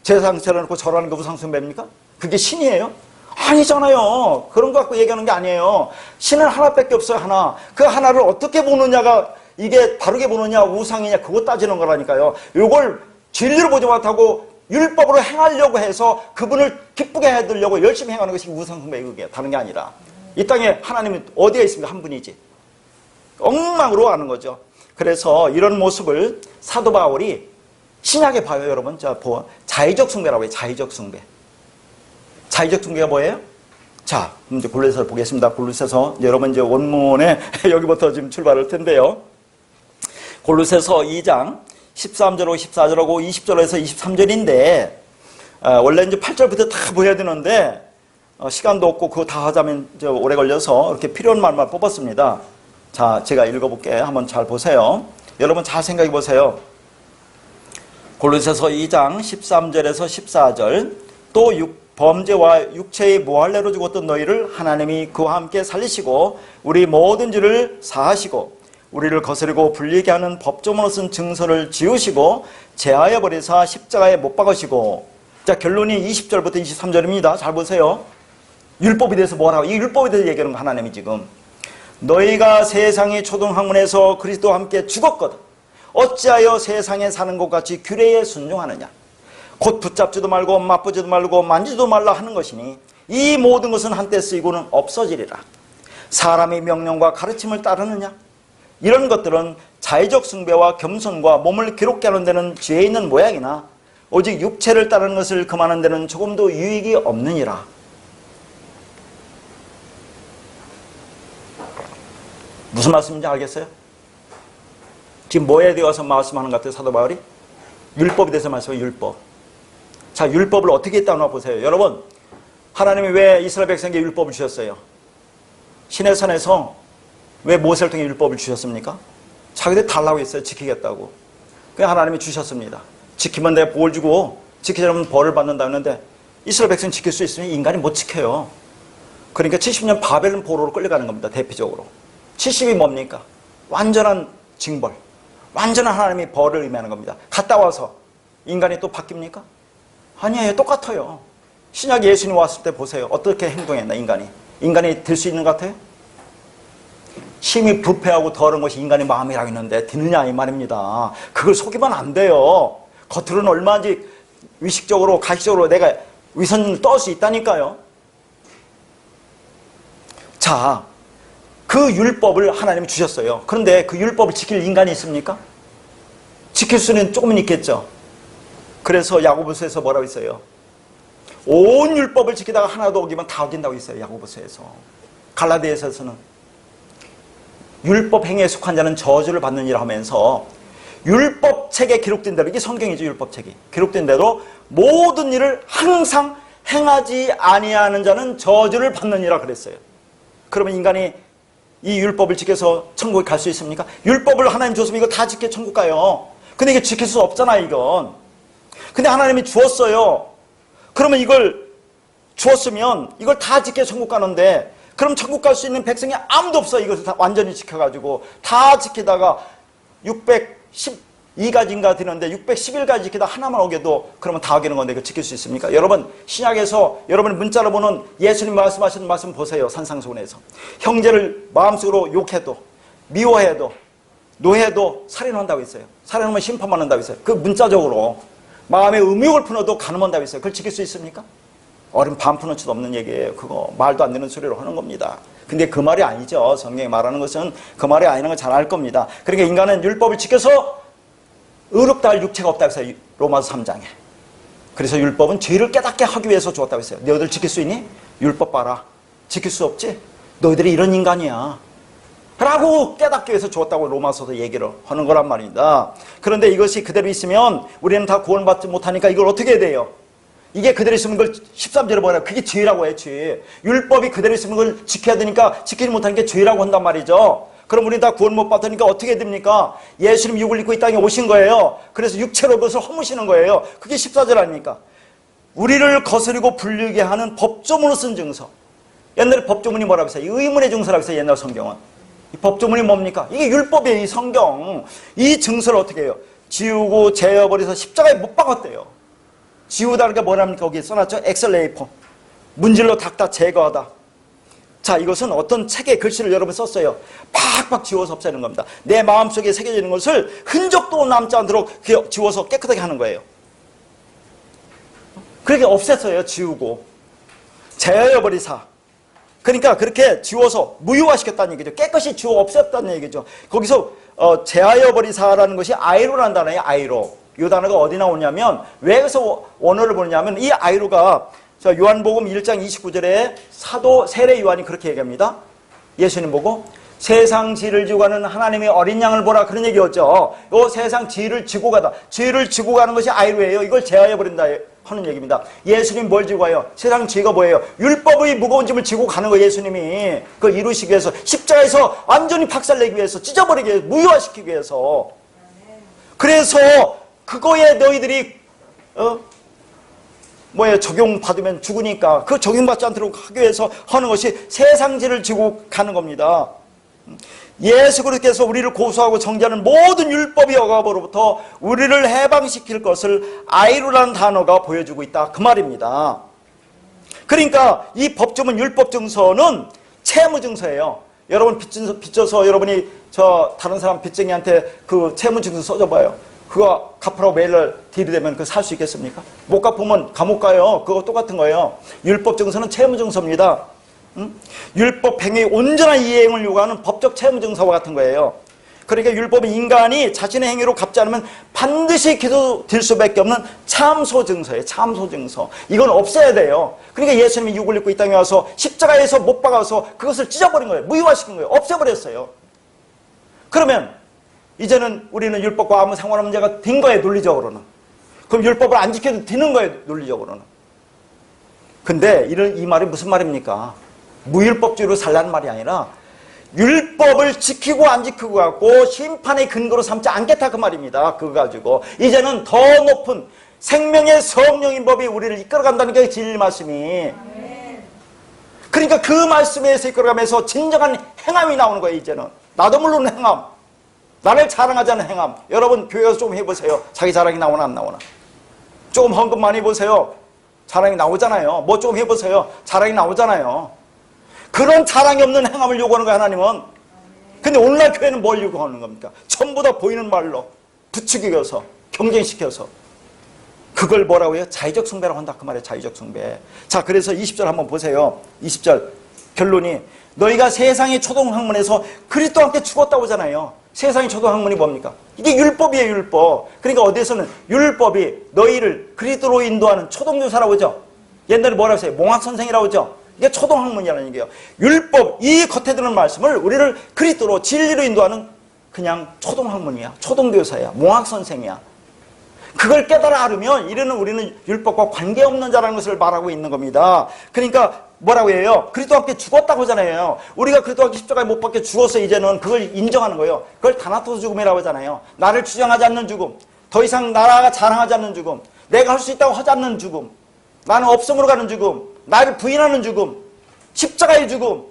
제상 차려놓고 절하는 게 우상숭배입니까? 그게 신이에요? 아니잖아요. 그런 거 갖고 얘기하는 게 아니에요. 신은 하나밖에 없어요. 하나. 그 하나를 어떻게 보느냐가, 이게 바르게 보느냐 우상이냐 그거 따지는 거라니까요. 이걸 진리로 보지 못하고 율법으로 행하려고 해서 그분을 기쁘게 해드리려고 열심히 행하는 것이 우상숭배예요. 그게 다른 게 아니라. 이 땅에 하나님이 어디가 있습니까? 한 분이지. 엉망으로 하는 거죠. 그래서 이런 모습을 사도 바울이 신약에 봐요, 여러분. 자, 자의적 숭배라고 해요. 자의적 숭배. 자의적 숭배가 뭐예요? 자, 이제 골로새서를 보겠습니다. 골로새서 여러분 이제 원문에 여기부터 지금 출발할 텐데요. 골로새서 2장 13절하고 14절하고 20절에서 23절인데 원래 이제 8절부터 다 보여야 되는데 시간도 없고 그거 다 하자면 이제 오래 걸려서 이렇게 필요한 말만 뽑았습니다. 자, 제가 읽어볼게요. 한번 잘 보세요. 여러분 잘 생각해 보세요. 골로새서 2장 13절에서 14절 또 범죄와 육체의 모할례로 죽었던 너희를 하나님이 그와 함께 살리시고 우리 모든 죄를 사하시고 우리를 거스르고 불리게 하는 법조문으로 쓴 증서를 지우시고 제하여 버리사 십자가에 못 박으시고. 자, 결론이 20절부터 23절입니다. 잘 보세요. 율법에 대해서 뭐라고? 이 율법에 대해서 얘기하는 거 하나님이 지금. 너희가 세상의 초등학문에서 그리스도와 함께 죽었거든. 어찌하여 세상에 사는 것 같이 규례에 순종하느냐. 곧 붙잡지도 말고 맛보지도 말고 만지도 말라 하는 것이니 이 모든 것은 한때 쓰이고는 없어지리라. 사람의 명령과 가르침을 따르느냐. 이런 것들은 자의적 숭배와 겸손과 몸을 기롭게 하는 데는 죄 있는 모양이나 오직 육체를 따르는 것을 금하는 데는 조금도 유익이 없느니라. 무슨 말씀인지 알겠어요? 지금 뭐에 대해서 말씀하는 것 같아요, 사도 바울이? 율법에 대해서 말씀해요, 율법. 자, 율법을 어떻게 했다고 보세요. 여러분, 하나님이 왜 이스라엘 백성에게 율법을 주셨어요? 시내산에서 왜 모세를 통해 율법을 주셨습니까? 자기들 달라고 했어요. 지키겠다고. 그냥 하나님이 주셨습니다. 지키면 내가 복을 주고 지키지 않으면 벌을 받는다 했는데 이스라엘 백성이 지킬 수 있으면 인간이 못 지켜요. 그러니까 70년 바벨론 포로로 끌려가는 겁니다. 대표적으로. 70이 뭡니까? 완전한 징벌. 완전한 하나님의 벌을 의미하는 겁니다. 갔다 와서 인간이 또 바뀝니까? 아니에요. 똑같아요. 신약 예수님 왔을 때 보세요. 어떻게 행동했나 인간이. 인간이 될 수 있는 것 같아요? 심히 부패하고 더러운 것이 인간의 마음이라고 했는데 되느냐 이 말입니다. 그걸 속이면 안 돼요. 겉으로는 얼마든지 의식적으로 가시적으로 내가 위선을 떠올 수 있다니까요. 자, 그 율법을 하나님이 주셨어요. 그런데 그 율법을 지킬 인간이 있습니까? 지킬 수는 조금은 있겠죠. 그래서 야고보서에서 뭐라고 했어요? 온 율법을 지키다가 하나도 어기면 다 어긴다고 했어요. 야고보서에서. 갈라디아서에서는 율법 행위에 속한 자는 저주를 받느니라 하면서 율법책에 기록된 대로, 이게 성경이죠. 율법책이 기록된 대로 모든 일을 항상 행하지 아니하는 자는 저주를 받느니라 그랬어요. 그러면 인간이 이 율법을 지켜서 천국에 갈 수 있습니까? 율법을 하나님 줬으면 이거 다 지켜 천국 가요. 근데 이게 지킬 수 없잖아 이건. 근데 하나님이 주었어요. 그러면 이걸 주었으면 이걸 다 지켜 천국 가는데 그럼 천국 갈 수 있는 백성이 아무도 없어. 이것을 다 완전히 지켜가지고 다 지키다가 612가지인가 되는데 611가지 지키다 하나만 어겨도 그러면 다 어기는 건데 이거 지킬 수 있습니까? 여러분 신약에서 여러분이 문자로 보는 예수님 말씀하시는 말씀 보세요. 산상수훈에서 형제를 마음속으로 욕해도 미워해도 노해도 살인한다고 했어요. 살인하면 심판받는다고 했어요. 그 문자적으로 마음에 음욕을 품어도 간음한다고 했어요. 그걸 지킬 수 있습니까? 어린 반 푼어치도 없는 얘기예요. 그거 말도 안 되는 소리로 하는 겁니다. 근데 그 말이 아니죠. 성경이 말하는 것은 그 말이 아니라는 걸 잘 알 겁니다. 그러니까 인간은 율법을 지켜서 의롭다 할 육체가 없다고 했어요. 로마서 3장에. 그래서 율법은 죄를 깨닫게 하기 위해서 주었다고 했어요. 너희들 지킬 수 있니? 율법 봐라. 지킬 수 없지? 너희들이 이런 인간이야 라고 깨닫기 위해서 주었다고 로마서도 얘기를 하는 거란 말입니다. 그런데 이것이 그대로 있으면 우리는 다 구원받지 못하니까 이걸 어떻게 해야 돼요? 이게 그대로 있으면 그걸 13절에 뭐라 그게 죄라고 해요. 죄. 율법이 그대로 있으면 그걸 지켜야 되니까 지키지 못하는 게 죄라고 한단 말이죠. 그럼 우리는 다 구원 못 받으니까 어떻게 됩니까? 예수님 육을 입고 이 땅에 오신 거예요. 그래서 육체로 그것을 허무시는 거예요. 그게 14절 아닙니까? 우리를 거스르고 불리게 하는 법조문으로 쓴 증서. 옛날에 법조문이 뭐라고 했어요? 의문의 증서라고 했어요. 옛날 성경은. 이 법조문이 뭡니까? 이게 율법이에요. 이 성경. 이 증서를 어떻게 해요? 지우고 제어버려서 십자가에 못 박았대요. 지우다는 게 뭐랍니까? 거기에 써놨죠? 엑셀레이퍼. 문질러 닦다 제거하다. 자, 이것은 어떤 책에 글씨를 여러분 썼어요. 팍팍 지워서 없애는 겁니다. 내 마음속에 새겨지는 것을 흔적도 남지 않도록 지워서 깨끗하게 하는 거예요. 그렇게 없앴어요. 지우고. 제어버리사. 그러니까 그렇게 지워서 무효화시켰다는 얘기죠. 깨끗이 지워 없앴다는 얘기죠. 거기서 제하여버리사라는 것이 아이로라는 단어예요. 아이로. 이 단어가 어디 나오냐면 왜 그래서 원어를 보느냐면 이 아이로가 요한복음 1장 29절에 사도 세례 요한이 그렇게 얘기합니다. 예수님 보고 세상 지를 지고 가는 하나님의 어린 양을 보라 그런 얘기였죠. 이 세상 지를 지고 가다. 죄를 지고 가는 것이 아이로예요. 이걸 제하여버린다 하는 얘기입니다. 예수님 뭘 지고 가요? 세상 죄가 뭐예요? 율법의 무거운 짐을 지고 가는 거예요. 예수님이 그걸 이루시기 위해서 십자가에서 완전히 박살내기 위해서 찢어버리기 위해서 무효화시키기 위해서. 그래서 그거에 너희들이 적용받으면 죽으니까 그 적용받지 않도록 하기 위해서 하는 것이 세상 죄를 지고 가는 겁니다. 예수 그리스도께서 우리를 고소하고 정죄하는 모든 율법의 억압으로부터 우리를 해방시킬 것을 아이루라는 단어가 보여주고 있다 그 말입니다. 그러니까 이 법조문 율법증서는 채무증서예요. 여러분 빚져서 여러분이 다른 사람 빚쟁이한테 그 채무증서 써줘봐요. 그거 갚으라고 메일을 들이대면 그거 살 수 있겠습니까? 못 갚으면 감옥 가요. 그거 똑같은 거예요. 율법증서는 채무증서입니다. 율법 행위의 온전한 이행을 요구하는 법적 채무증서와 같은 거예요. 그러니까 율법은 인간이 자신의 행위로 갚지 않으면 반드시 기소될 수밖에 없는 참소증서예요. 참소증서. 이건 없애야 돼요. 그러니까 예수님이 육을 입고 이 땅에 와서 십자가에서 못 박아서 그것을 찢어버린 거예요. 무효화시킨 거예요. 없애버렸어요. 그러면 이제는 우리는 율법과 아무 상관없는 자가 된 거예요. 논리적으로는. 그럼 율법을 안 지켜도 되는 거예요. 논리적으로는. 근데 이 말이 무슨 말입니까? 무율법주의로 살라는 말이 아니라 율법을 지키고 안 지키고 갖고 심판의 근거로 삼지 않겠다 그 말입니다. 그거 가지고 이제는 더 높은 생명의 성령인 법이 우리를 이끌어간다는 게 진리 말씀이. 그러니까 그 말씀에서 이끌어가면서 진정한 행함이 나오는 거예요. 이제는 나도 물론 행함, 나를 자랑하지 않는 행함. 여러분 교회에서 좀 해보세요. 자기 자랑이 나오나 안 나오나. 조금 헌금 많이 해보세요. 자랑이 나오잖아요. 뭐 좀 해보세요. 자랑이 나오잖아요. 그런 자랑이 없는 행함을 요구하는 거예요. 하나님은. 근데 오늘날 교회는 뭘 요구하는 겁니까? 전부 다 보이는 말로 부추기어서 경쟁시켜서 그걸 뭐라고 해요? 자의적 숭배라고 한다 그 말이에요. 자의적 숭배. 자, 그래서 20절 한번 보세요. 20절 결론이 너희가 세상의 초동학문에서 그리스도와 함께 죽었다고 하잖아요. 세상의 초동학문이 뭡니까? 이게 율법이에요. 율법. 그러니까 어디에서는 율법이 너희를 그리스도로 인도하는 초동교사라고 하죠. 옛날에 뭐라고 했어요? 몽학선생이라고 하죠. 이게 초동학문이라는 얘기예요. 율법, 이 겉에 드는 말씀을 우리를 그리스도로 진리로 인도하는 그냥 초동학문이야. 초동교사야. 몽학선생이야. 그걸 깨달아 알으면 이래는 우리는 율법과 관계없는 자라는 것을 말하고 있는 겁니다. 그러니까 뭐라고 해요? 그리스도와 함께 죽었다고 하잖아요. 우리가 그리스도와 함께 십자가에 못 박혀 죽어서 이제는 그걸 인정하는 거예요. 그걸 다나토스 죽음이라고 하잖아요. 나를 주장하지 않는 죽음. 더 이상 나라가 자랑하지 않는 죽음. 내가 할 수 있다고 하지 않는 죽음. 나는 없음으로 가는 죽음. 나를 부인하는 죽음. 십자가의 죽음.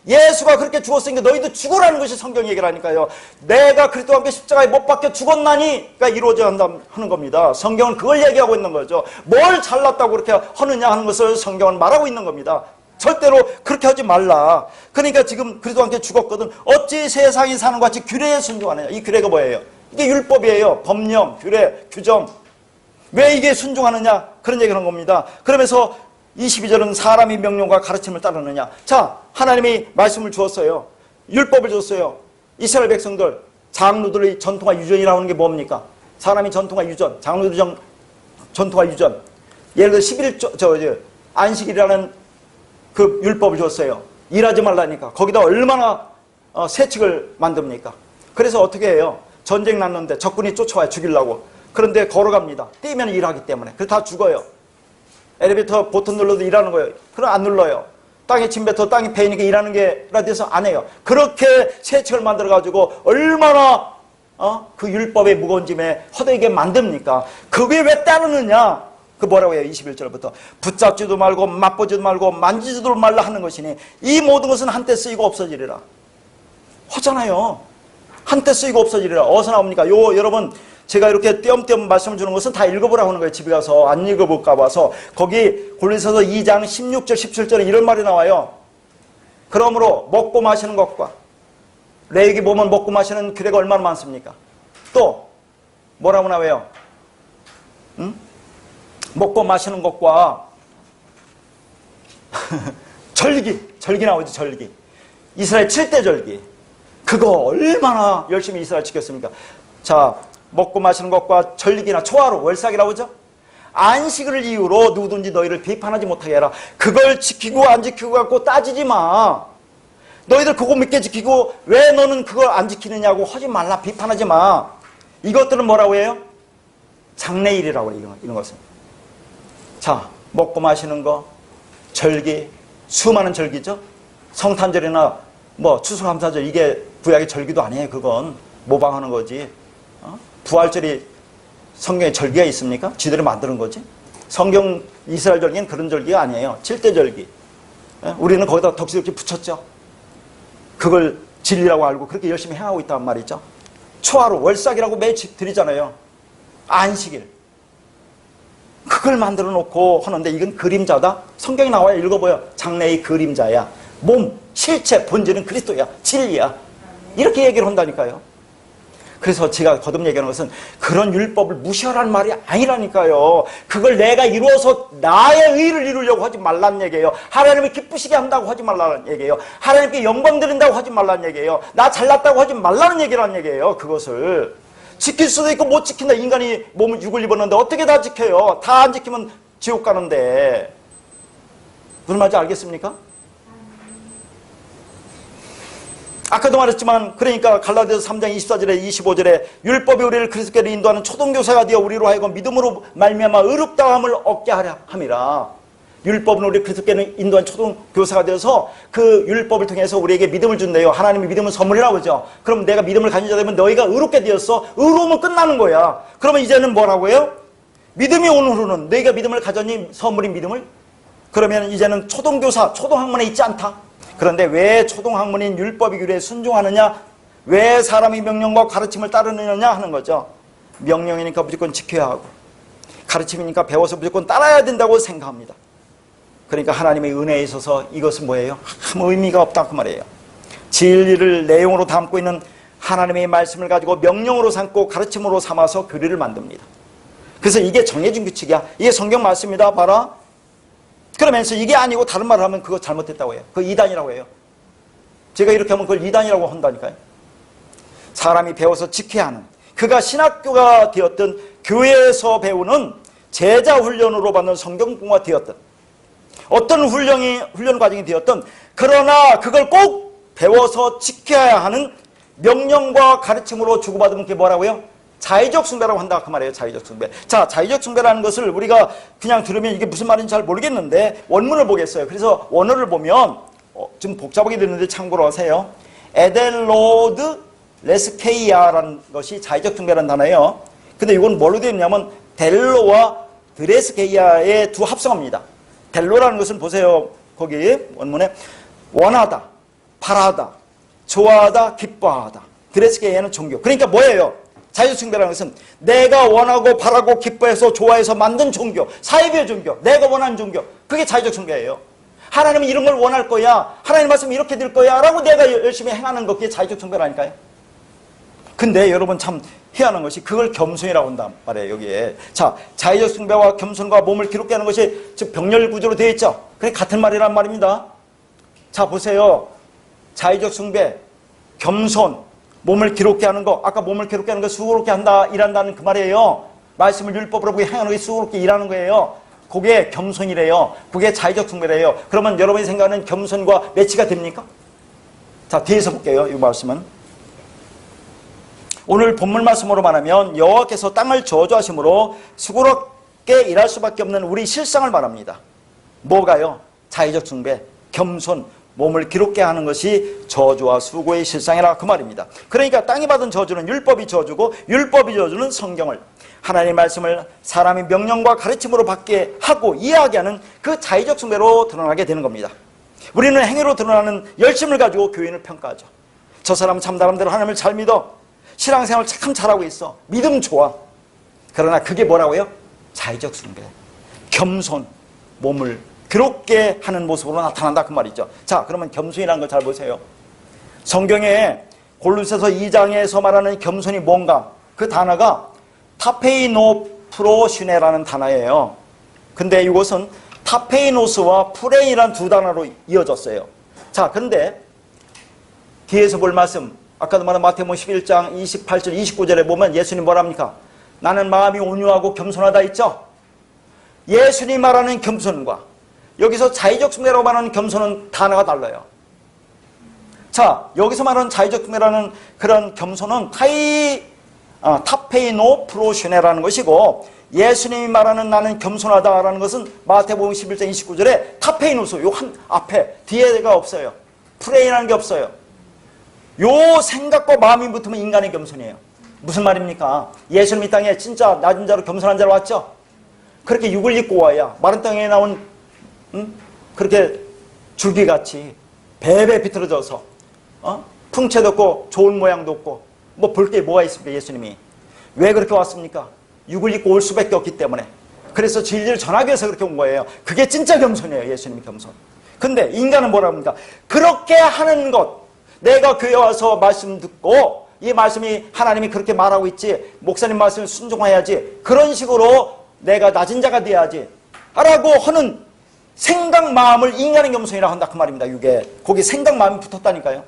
예수가 그렇게 죽었으니까 너희도 죽으라는 것이 성경 얘기라니까요. 내가 그리스도와 함께 십자가에 못 박혀 죽었나니가 이루어져야 하는 겁니다. 성경은 그걸 얘기하고 있는 거죠. 뭘 잘났다고 그렇게 하느냐 하는 것을 성경은 말하고 있는 겁니다. 절대로 그렇게 하지 말라. 그러니까 지금 그리스도와 함께 죽었거든. 어찌 세상이 사는 것 같이 규례에 순종하느냐. 이 규례가 뭐예요? 이게 율법이에요. 법령, 규례, 규정. 왜 이게 순종하느냐? 그런 얘기를 하는 겁니다. 그러면서 22절은 사람이 명령과 가르침을 따르느냐. 자, 하나님이 말씀을 주었어요. 율법을 줬어요. 이스라엘 백성들, 장로들의 전통과 유전이라고 하는 게 뭡니까? 사람이 전통과 유전, 장로들의 전통과 유전. 예를 들어 11조, 안식일이라는 그 율법을 줬어요. 일하지 말라니까. 거기다 얼마나 세칙을 만듭니까? 그래서 어떻게 해요? 전쟁 났는데 적군이 쫓아와요. 죽이려고. 그런데 걸어갑니다. 뛰면 일하기 때문에. 그래서 다 죽어요. 엘리베이터 버튼 눌러도 일하는 거예요. 그럼 안 눌러요. 땅에 침 뱉어 땅이 패이니까 일하는 게라 돼서 안 해요. 그렇게 세칙을 만들어가지고 얼마나 그 율법의 무거운 짐에 허되게 만듭니까? 그게 왜 따르느냐? 그 뭐라고 해요? 21절부터 붙잡지도 말고 맛보지도 말고 만지지도 말라 하는 것이니 이 모든 것은 한때 쓰이고 없어지리라. 하잖아요. 한때 쓰이고 없어지리라. 어디서 나옵니까? 여러분 제가 이렇게 띄엄띄엄 말씀을 주는 것은 다 읽어보라고 하는 거예요. 집에 가서 안 읽어볼까 봐서. 거기 골로새서 2장 16절 17절에 이런 말이 나와요. 그러므로 먹고 마시는 것과 레위기 보면 먹고 마시는 규례가 얼마나 많습니까? 또 뭐라고 나와요? 응? 먹고 마시는 것과 절기 나오죠. 절기. 이스라엘 7대 절기. 그거 얼마나 열심히 이스라엘 지켰습니까? 자, 먹고 마시는 것과 절기나 초하루, 월삭이라고 하죠. 안식을 이유로 누구든지 너희를 비판하지 못하게 해라. 그걸 지키고 안 지키고 갖고 따지지 마. 너희들 그거 믿게 지키고 왜 너는 그걸 안 지키느냐고 하지 말라. 비판하지 마. 이것들은 뭐라고 해요? 장래일이라고 해요. 이런 것은. 자, 먹고 마시는 거, 절기, 수많은 절기죠. 성탄절이나 뭐 추수감사절, 이게 구약의 절기도 아니에요. 그건 모방하는 거지. 부활절이 성경에 절기가 있습니까? 지들이 만드는 거지. 성경 이스라엘 절기는 그런 절기가 아니에요. 7대 절기. 우리는 거기다 덕지덕지 붙였죠. 그걸 진리라고 알고 그렇게 열심히 행하고 있단 말이죠. 초하루, 월삭이라고 매일 드리잖아요. 안식일. 그걸 만들어 놓고 하는데 이건 그림자다? 성경에 나와요. 읽어보여. 장래의 그림자야. 몸, 실체, 본질은 그리스도야. 진리야. 이렇게 얘기를 한다니까요. 그래서 제가 거듭 얘기하는 것은 그런 율법을 무시하라는 말이 아니라니까요. 그걸 내가 이루어서 나의 의를 이루려고 하지 말라는 얘기예요. 하나님을 기쁘시게 한다고 하지 말라는 얘기예요. 하나님께 영광 드린다고 하지 말라는 얘기예요. 나 잘났다고 하지 말라는 얘기라는 얘기예요. 그것을 지킬 수도 있고 못 지킨다. 인간이 몸을 육을 입었는데 어떻게 다 지켜요? 다 안 지키면 지옥 가는데. 무슨 말인지 알겠습니까? 아까도 말했지만 그러니까 갈라디아서 3장 24절에 25절에 율법이 우리를 그리스도께로 인도하는 초동교사가 되어 우리로 하여금 믿음으로 말미암아 의롭다함을 얻게 하려 함이라. 율법은 우리 그리스도께로 인도한 초동교사가 되어서 그 율법을 통해서 우리에게 믿음을 준대요. 하나님이 믿음은 선물이라고 하죠. 그럼 내가 믿음을 가진 자 되면 너희가 의롭게 되었어. 의로우면 끝나는 거야. 그러면 이제는 뭐라고 해요? 믿음이 온 후로는 너희가 믿음을 가졌니? 선물인 믿음을? 그러면 이제는 초동교사, 초동학문에 있지 않다. 그런데 왜 초동학문인 율법의 규례에 순종하느냐? 왜 사람의 명령과 가르침을 따르느냐 하는 거죠. 명령이니까 무조건 지켜야 하고 가르침이니까 배워서 무조건 따라야 된다고 생각합니다. 그러니까 하나님의 은혜에 있어서 이것은 뭐예요? 아무 의미가 없다 그 말이에요. 진리를 내용으로 담고 있는 하나님의 말씀을 가지고 명령으로 삼고 가르침으로 삼아서 교리를 만듭니다. 그래서 이게 정해진 규칙이야. 이게 성경 말씀이다 봐라. 그러면서 이게 아니고 다른 말을 하면 그거 잘못했다고 해요. 그거 이단이라고 해요. 제가 이렇게 하면 그걸 이단이라고 한다니까요. 사람이 배워서 지켜야 하는, 그가 신학교가 되었든 교회에서 배우는 제자 훈련으로 받는 성경공부가 되었든 어떤 훈련 과정이 되었든 그러나 그걸 꼭 배워서 지켜야 하는 명령과 가르침으로 주고받으면 그게 뭐라고요? 자의적 숭배라고 한다 그 말이에요. 자의적 숭배. 자, 자의적 숭배라는 것을 우리가 그냥 들으면 이게 무슨 말인지 잘 모르겠는데 원문을 보겠어요. 그래서 원어를 보면 좀 복잡하게 되는데 참고로 하세요. 에델로드 레스케이아라는 것이 자의적 숭배라는 단어예요. 근데 이건 뭘로 되어 있냐면 델로와 드레스케이아의 두 합성어입니다. 델로라는 것은 보세요. 거기 원문에 원하다, 바라다, 좋아하다, 기뻐하다. 드레스케이아는 종교. 그러니까 뭐예요? 자의적 숭배라는 것은 내가 원하고 바라고 기뻐해서 좋아해서 만든 종교, 사이비의 종교, 내가 원하는 종교, 그게 자의적 숭배예요. 하나님은 이런 걸 원할 거야, 하나님 말씀 이렇게 될 거야 라고 내가 열심히 행하는 것, 그게 자의적 숭배라니까요. 근데 여러분 참 해야 하는 것이 그걸 겸손이라고 한단 말이에요. 여기에. 자, 자의적 숭배와 겸손과 몸을 기롭게 하는 것이 즉 병렬 구조로 되어 있죠. 그게 같은 말이란 말입니다. 자, 보세요. 자의적 숭배, 겸손, 몸을 기롭게 하는 거. 아까 몸을 기롭게 하는 거 수고롭게 한다, 일한다는 그 말이에요. 말씀을 율법으로 보게 행하는 게 수고롭게 일하는 거예요. 그게 겸손이래요. 그게 자의적 숭배래요. 그러면 여러분이 생각하는 겸손과 매치가 됩니까? 자, 뒤에서 볼게요. 이 말씀은. 오늘 본문 말씀으로 말하면 여호와께서 땅을 저주하심으로 수고롭게 일할 수밖에 없는 우리 실상을 말합니다. 뭐가요? 자의적 숭배, 겸손, 몸을 기롭게 하는 것이 저주와 수고의 실상이라 그 말입니다. 그러니까 땅이 받은 저주는 율법이 저주고 율법이 저주는 성경을, 하나님의 말씀을 사람이 명령과 가르침으로 받게 하고 이해하게 하는 그 자의적 숭배로 드러나게 되는 겁니다. 우리는 행위로 드러나는 열심을 가지고 교인을 평가하죠. 저 사람은 참 나름대로 하나님을 잘 믿어. 신앙생활 참 잘하고 있어. 믿음 좋아. 그러나 그게 뭐라고요? 자의적 숭배, 겸손, 몸을 괴롭게 하는 모습으로 나타난다 그 말이죠. 자, 그러면 겸손이라는 걸 잘 보세요. 성경에 골로새서 2장에서 말하는 겸손이 뭔가? 그 단어가 타페이노프로시네라는 단어예요. 근데 이것은 타페이노스와 프레이라는 두 단어로 이어졌어요. 자, 그런데 뒤에서 볼 말씀, 아까도 말한 마태복음 11장 28절 29절에 보면 예수님 뭐랍니까? 나는 마음이 온유하고 겸손하다 있죠? 예수님 말하는 겸손과 여기서 자의적 숭배라고 말하는 겸손은 단어가 달라요. 자, 여기서 말하는 자의적 숭배라는 그런 겸손은 타페이노 프로시네라는 것이고, 예수님이 말하는 나는 겸손하다라는 것은 마태복음 11장 29절에 타페이노스, 요 한 앞에 뒤에가 없어요. 프레이라는 게 없어요. 요 생각과 마음이 붙으면 인간의 겸손이에요. 무슨 말입니까? 예수님 이 땅에 진짜 낮은 자로 겸손한 자로 왔죠? 그렇게 육을 입고 와야 마른 땅에 나온 그렇게 줄기같이 배배 비틀어져서 풍채도 없고 좋은 모양도 없고 뭐 볼 게 뭐가 있습니까? 예수님이 왜 그렇게 왔습니까? 육을 입고 올 수밖에 없기 때문에. 그래서 진리를 전하기 위해서 그렇게 온 거예요. 그게 진짜 겸손이에요. 예수님이 겸손. 근데 인간은 뭐라 합니까? 그렇게 하는 것, 내가 교회 와서 말씀 듣고 이 말씀이 하나님이 그렇게 말하고 있지, 목사님 말씀을 순종해야지, 그런 식으로 내가 낮은 자가 돼야지 라고 하는 생각 마음을 인간의 겸손이라고 한다 그 말입니다. 이게 거기 생각 마음이 붙었다니까요.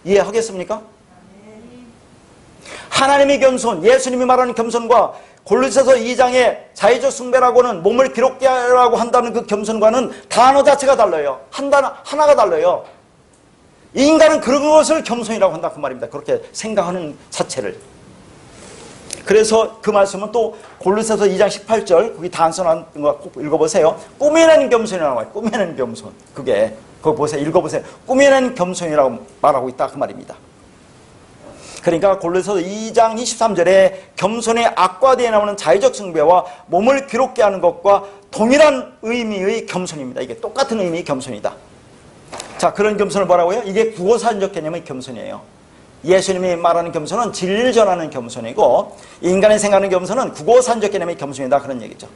이해하겠습니까? 하나님의 겸손, 예수님이 말하는 겸손과 골로새서 2장의 자의적 숭배라고는 몸을 기롭게 하라고 한다는 그 겸손과는 단어 자체가 달라요. 하나가 달라요. 인간은 그런 것을 겸손이라고 한다 그 말입니다. 그렇게 생각하는 자체를. 그래서 그 말씀은 또 골로새서 2장 18절 거기 단순한 거 꼭 읽어보세요. 꾸며낸 겸손이라고 해요. 꾸며낸 겸손. 그게 거기 보세요. 읽어보세요. 꾸며낸 겸손이라고 말하고 있다 그 말입니다. 그러니까 골로새서 2장 23절에 겸손의 악과대에 나오는 자의적 숭배와 몸을 괴롭게 하는 것과 동일한 의미의 겸손입니다. 이게 똑같은 의미의 겸손이다. 자, 그런 겸손을 뭐라고요? 이게 구호사전적 개념의 겸손이에요. 예수님이 말하는 겸손은 진리를 전하는 겸손이고, 인간이 생각하는 겸손은 구호사전적 개념의 겸손이다 그런 얘기죠.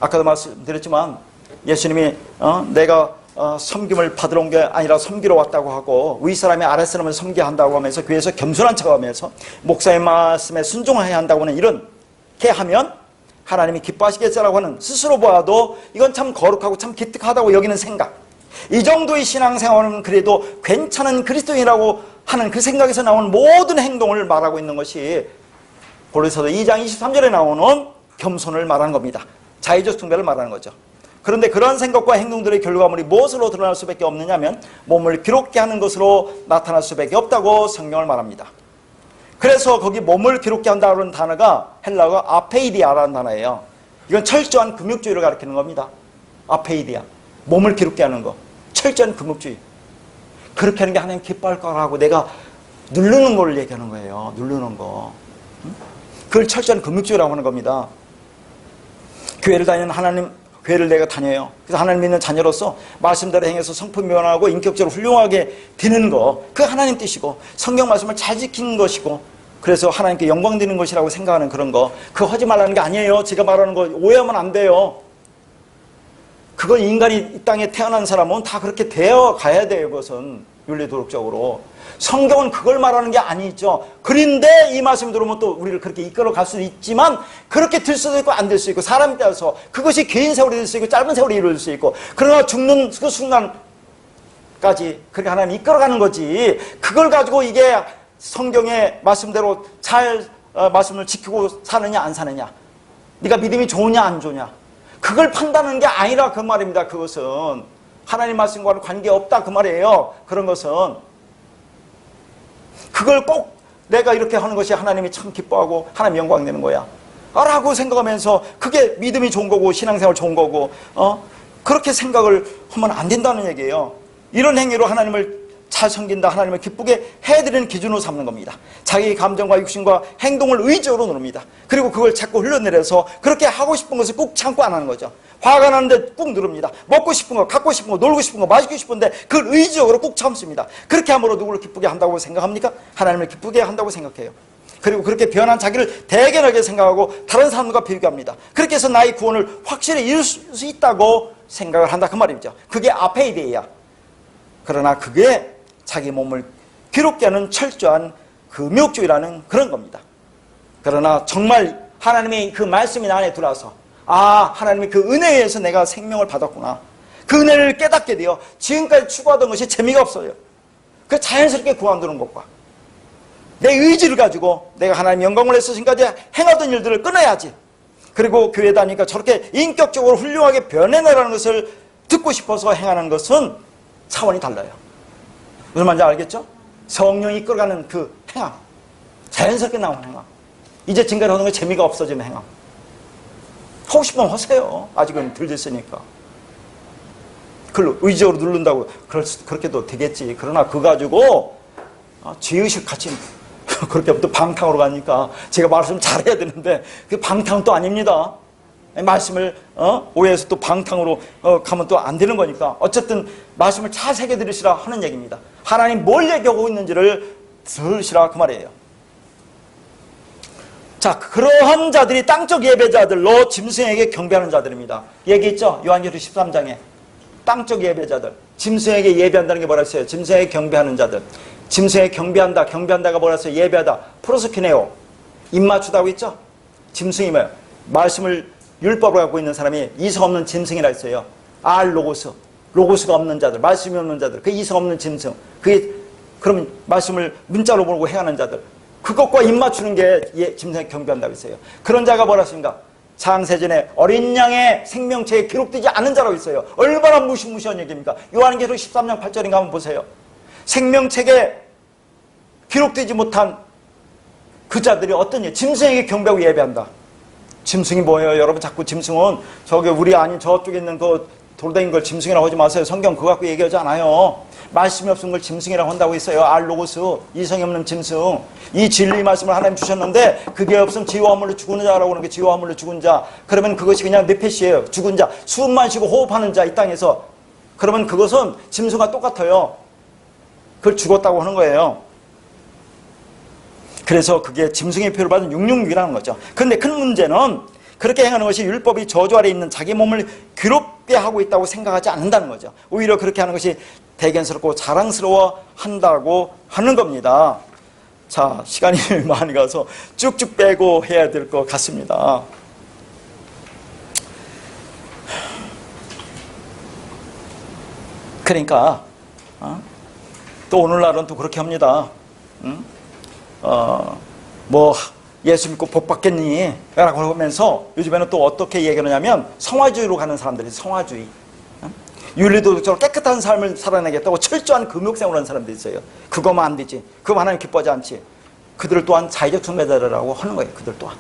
아까도 말씀드렸지만 예수님이 내가 섬김을 받으러 온 게 아니라 섬기러 왔다고 하고 윗사람이 아랫사람을 섬겨야 한다고 하면서 교회에서 겸손한 척하면서 목사의 말씀에 순종해야 한다고 하는 이렇게 하면 하나님이 기뻐하시겠지라고 하는, 스스로 보아도 이건 참 거룩하고 참 기특하다고 여기는 생각, 이 정도의 신앙생활은 그래도 괜찮은 그리스도인이라고 하는 그 생각에서 나오는 모든 행동을 말하고 있는 것이 골로새서 2장 23절에 나오는 겸손을 말하는 겁니다. 자의적 숭배를 말하는 거죠. 그런데 그러한 생각과 행동들의 결과물이 무엇으로 드러날 수밖에 없느냐면 몸을 기롭게 하는 것으로 나타날 수밖에 없다고 성경을 말합니다. 그래서 거기 몸을 기롭게 한다는 단어가 헬라어 아페이디아라는 단어예요. 이건 철저한 금욕주의를 가리키는 겁니다. 아페이디아, 몸을 기롭게 하는 거, 철저한 금욕주의. 그렇게 하는 게 하나님 기뻐할 거라고 내가 누르는 걸 얘기하는 거예요. 누르는 거. 그걸 철저한 금욕주의라고 하는 겁니다. 교회를 다니는 교회를 내가 다녀요. 그래서 하나님 믿는 자녀로서 말씀대로 행해서 성품 변화하고 인격적으로 훌륭하게 되는 거, 그 하나님 뜻이고 성경 말씀을 잘 지키는 것이고, 그래서 하나님께 영광 드리는 것이라고 생각하는 그런 거, 그거 하지 말라는 게 아니에요. 제가 말하는 거 오해하면 안 돼요. 그건 인간이 이 땅에 태어난 사람은 다 그렇게 되어 가야 돼요. 그것은 윤리도덕적으로. 성경은 그걸 말하는 게 아니죠. 그런데 이 말씀 들으면 또 우리를 그렇게 이끌어 갈 수도 있지만 그렇게 될 수도 있고 안 될 수도 있고 사람에 따라서 그것이 긴 세월이 될 수 있고 짧은 세월이 이룰 수 있고 그러나 죽는 그 순간까지 그렇게 하나님이 이끌어가는 거지 그걸 가지고 이게 성경의 말씀대로 잘 말씀을 지키고 사느냐 안 사느냐 네가 믿음이 좋으냐 안 좋으냐 그걸 판단하는 게 아니라 그 말입니다. 그것은 하나님 말씀과는 관계없다 그 말이에요. 그런 것은 그걸 꼭 내가 이렇게 하는 것이 하나님이 참 기뻐하고 하나님 영광 내는 거야 라고 생각하면서 그게 믿음이 좋은 거고 신앙생활 좋은 거고 그렇게 생각을 하면 안 된다는 얘기예요. 이런 행위로 하나님을 잘 섬긴다 하나님을 기쁘게 해드리는 기준으로 삼는 겁니다. 자기 감정과 육신과 행동을 의지적으로 누릅니다. 그리고 그걸 자꾸 흘러내려서 그렇게 하고 싶은 것을 꾹 참고 안 하는 거죠. 화가 나는데 꾹 누릅니다. 먹고 싶은 거, 갖고 싶은 거, 놀고 싶은 거, 마시고 싶은데 그걸 의지적으로 꾹 참습니다. 그렇게 함으로 누구를 기쁘게 한다고 생각합니까? 하나님을 기쁘게 한다고 생각해요. 그리고 그렇게 변한 자기를 대견하게 생각하고 다른 사람과 비교합니다. 그렇게 해서 나의 구원을 확실히 이룰 수 있다고 생각을 한다 그 말이죠. 그게 아페이데이야. 그러나 그게 자기 몸을 괴롭게 하는 철저한 금욕주의라는 그런 겁니다. 그러나 정말 하나님의 그 말씀이 나 안에 들어와서 하나님의 그 은혜에 의해서 내가 생명을 받았구나. 그 은혜를 깨닫게 되어 지금까지 추구하던 것이 재미가 없어요. 그 자연스럽게 그만두는 것과 내 의지를 가지고 내가 하나님 영광을 위해서 지금까지 행하던 일들을 끊어야지. 그리고 교회 다니니까 저렇게 인격적으로 훌륭하게 변해내라는 것을 듣고 싶어서 행하는 것은 차원이 달라요. 무슨 말인지 알겠죠? 성령이 이끌어가는 그 행함, 자연스럽게 나오는 행함, 이제 지금까지 하는 게 재미가 없어지는 행함. 하고 싶으면 하세요. 아직은 덜 됐으니까. 그걸 의지적으로 누른다고 그렇게도 되겠지. 그러나 그거 가지고 죄의식 같이 그렇게 또 방탕으로 가니까 제가 말씀 잘해야 되는데 그 방탕은 또 아닙니다. 말씀을 오해해서 또 방탕으로 가면 또 안 되는 거니까 어쨌든 말씀을 잘 새겨들으시라 하는 얘기입니다. 하나님 뭘 얘기하고 있는지를 들으시라 그 말이에요. 자, 그러한 자들이 땅적 예배자들로 짐승에게 경배하는 자들입니다. 얘기했죠? 요한계시록 13장에 땅적 예배자들, 짐승에게 예배한다는 게 뭐라 했어요? 짐승에게 경배하는 자들. 짐승에게 경배한다, 경배한다가 뭐라 했어요? 예배하다, 프로스키네오, 입맞추다고 했죠? 짐승이 뭐예요? 말씀을 율법을 갖고 있는 사람이 이성 없는 짐승이라 했어요. 로고스, 로고스가 없는 자들, 말씀이 없는 자들, 그 이성 없는 짐승, 그게 그러면 말씀을 문자로 보고 행하는 자들, 그것과 입맞추는 게 짐승에게 경배한다고 했어요. 그런 자가 뭐라 했습니까? 창세전에 어린 양의 생명체에 기록되지 않은 자라고 있어요. 얼마나 무시무시한 얘기입니까? 요한계시록 13장 8절인가 한번 보세요. 생명책에 기록되지 못한 그 자들이 어떤 일? 짐승에게 경배하고 예배한다. 짐승이 뭐예요? 여러분 자꾸 짐승은 저기 우리 아닌 저쪽에 있는 그 돌덩인 걸 짐승이라고 하지 마세요. 성경 그거 갖고 얘기하지 않아요. 말씀이 없는 걸 짐승이라고 한다고 했어요. 알로고스, 이성이 없는 짐승. 이 진리 말씀을 하나님 주셨는데 그게 없으면 지와 허물로 죽은 자라고 하는 게 지와 허물로 죽은 자. 그러면 그것이 그냥 네페시예요. 죽은 자, 숨만 쉬고 호흡하는 자 이 땅에서. 그러면 그것은 짐승과 똑같아요. 그걸 죽었다고 하는 거예요. 그래서 그게 짐승의 표를 받은 육육육이라는 거죠. 그런데 큰 문제는 그렇게 행하는 것이 율법이 저주 아래 있는 자기 몸을 괴롭게 하고 있다고 생각하지 않는다는 거죠. 오히려 그렇게 하는 것이 대견스럽고 자랑스러워 한다고 하는 겁니다. 자, 시간이 많이 가서 쭉쭉 빼고 해야 될 것 같습니다. 그러니까 또 오늘날은 또 그렇게 합니다. 뭐 예수 믿고 복 받겠니? 라고 하면서 요즘에는 또 어떻게 얘기하냐면 성화주의로 가는 사람들이 성화주의. 윤리도덕적으로 깨끗한 삶을 살아내겠다고 철저한 금욕생활을 하는 사람들이 있어요. 그거만 안 되지. 그거 하나님 기뻐하지 않지. 그들 또한 자의적 숭배자라고 하는 거예요. 그들 또한.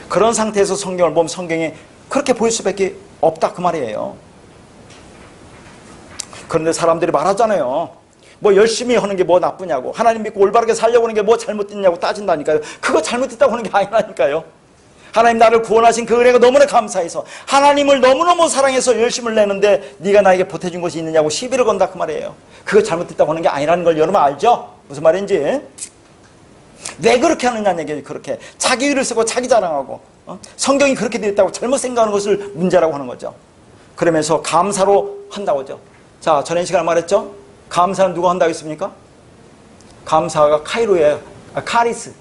그런 상태에서 성경을 보면 성경이 그렇게 보일 수밖에 없다 그 말이에요. 그런데 사람들이 말하잖아요. 뭐 열심히 하는 게 뭐 나쁘냐고, 하나님 믿고 올바르게 살려고 하는 게 뭐 잘못됐냐고 따진다니까요. 그거 잘못됐다고 하는 게 아니라니까요. 하나님 나를 구원하신 그 은혜가 너무나 감사해서 하나님을 너무너무 사랑해서 열심을 내는데 네가 나에게 보태준 것이 있느냐고 시비를 건다 그 말이에요. 그거 잘못됐다고 하는 게 아니라는 걸 여러분 알죠? 무슨 말인지. 왜 그렇게 하느냐는 얘기예요. 그렇게 자기 의를 쓰고 자기 자랑하고 성경이 그렇게 되어 있다고 잘못 생각하는 것을 문제라고 하는 거죠. 그러면서 감사로 한다고 하죠. 자, 전에 시간에 말했죠? 감사는 누가 한다고 했습니까? 감사가 카이로예요. 카리스.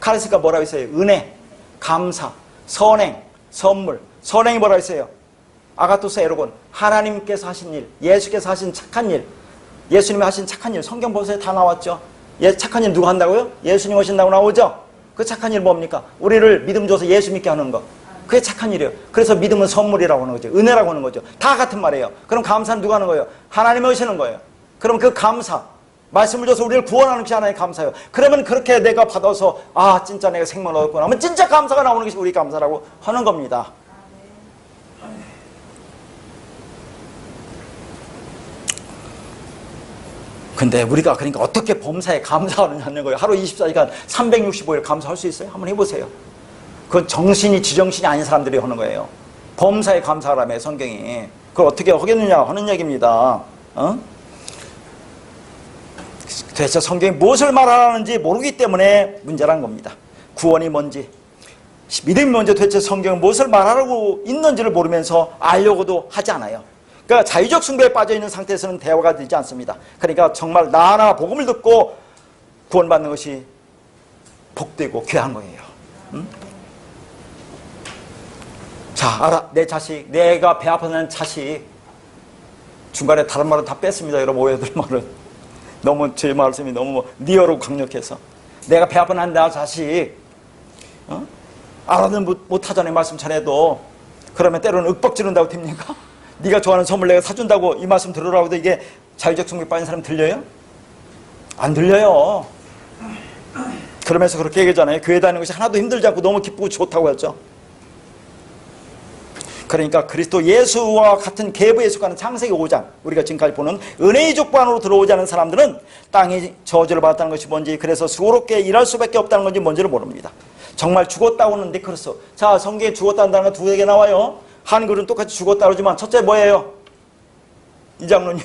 카리스가 뭐라고 했어요? 은혜, 감사, 선행, 선물. 선행이 뭐라고 했어요? 아가토스 에로곤. 하나님께서 하신 일, 예수께서 하신 착한 일, 예수님이 하신 착한 일. 성경 보세요. 다 나왔죠. 착한 일 누가 한다고요? 예수님 하신다고 나오죠? 그 착한 일 뭡니까? 우리를 믿음 줘서 예수 믿게 하는 거. 그게 착한 일이에요. 그래서 믿음은 선물이라고 하는 거죠. 은혜라고 하는 거죠. 다 같은 말이에요. 그럼 감사는 누가 하는 거예요? 하나님이 하시는 거예요. 그럼 그 감사, 말씀을 줘서 우리를 구원하는 것이 하나의 감사예요. 그러면 그렇게 내가 받아서 아 진짜 내가 생명을 얻었구나 하면 진짜 감사가 나오는 것이 우리 감사라고 하는 겁니다. 근데 우리가 그러니까 어떻게 범사에 감사하느냐는 거예요. 하루 24시간 365일 감사할 수 있어요? 한번 해보세요. 그건 정신이 지정신이 아닌 사람들이 하는 거예요. 범사에 감사하라며 성경이. 그걸 어떻게 하겠느냐 하는 얘기입니다. 도대체 성경이 무엇을 말하는지 모르기 때문에 문제라는 겁니다. 구원이 뭔지, 믿음이 뭔지, 도대체 성경은 무엇을 말하고 있는지를 모르면서 알려고도 하지 않아요. 그러니까 자유적 숭배에 빠져있는 상태에서는 대화가 되지 않습니다. 그러니까 정말 나나 복음을 듣고 구원받는 것이 복되고 귀한 거예요. 자, 알아. 내 자식, 내가 배 아파하는 자식. 중간에 다른 말은 다 뺐습니다. 여러분, 오해들 말은. 너무 제 말씀이 너무 리얼하고 강력해서. 내가 배 아파하는 나 자식. 알아는 못하잖아요. 말씀 전해도. 그러면 때로는 윽박 지른다고 됩니까? 네가 좋아하는 선물 내가 사준다고 이 말씀 들으라고 해도 이게 자유적 숭배에 빠진 사람 들려요? 안 들려요. 그러면서 그렇게 얘기하잖아요. 교회 다니는 것이 하나도 힘들지 않고 너무 기쁘고 좋다고 했죠. 그러니까 그리스도 예수와 같은 계보에 속하는 창세기 5장, 우리가 지금까지 보는 은혜의 족보 안으로 들어오지 않은 사람들은 땅이 저주를 받았다는 것이 뭔지, 그래서 수고롭게 일할 수밖에 없다는 건지 뭔지를 모릅니다. 정말 죽었다고 하는데 그렇소. 자, 성경에 죽었다는 거 두 개 나와요. 한글은 똑같이 죽었다 그러지만 첫째 뭐예요? 이 장로님.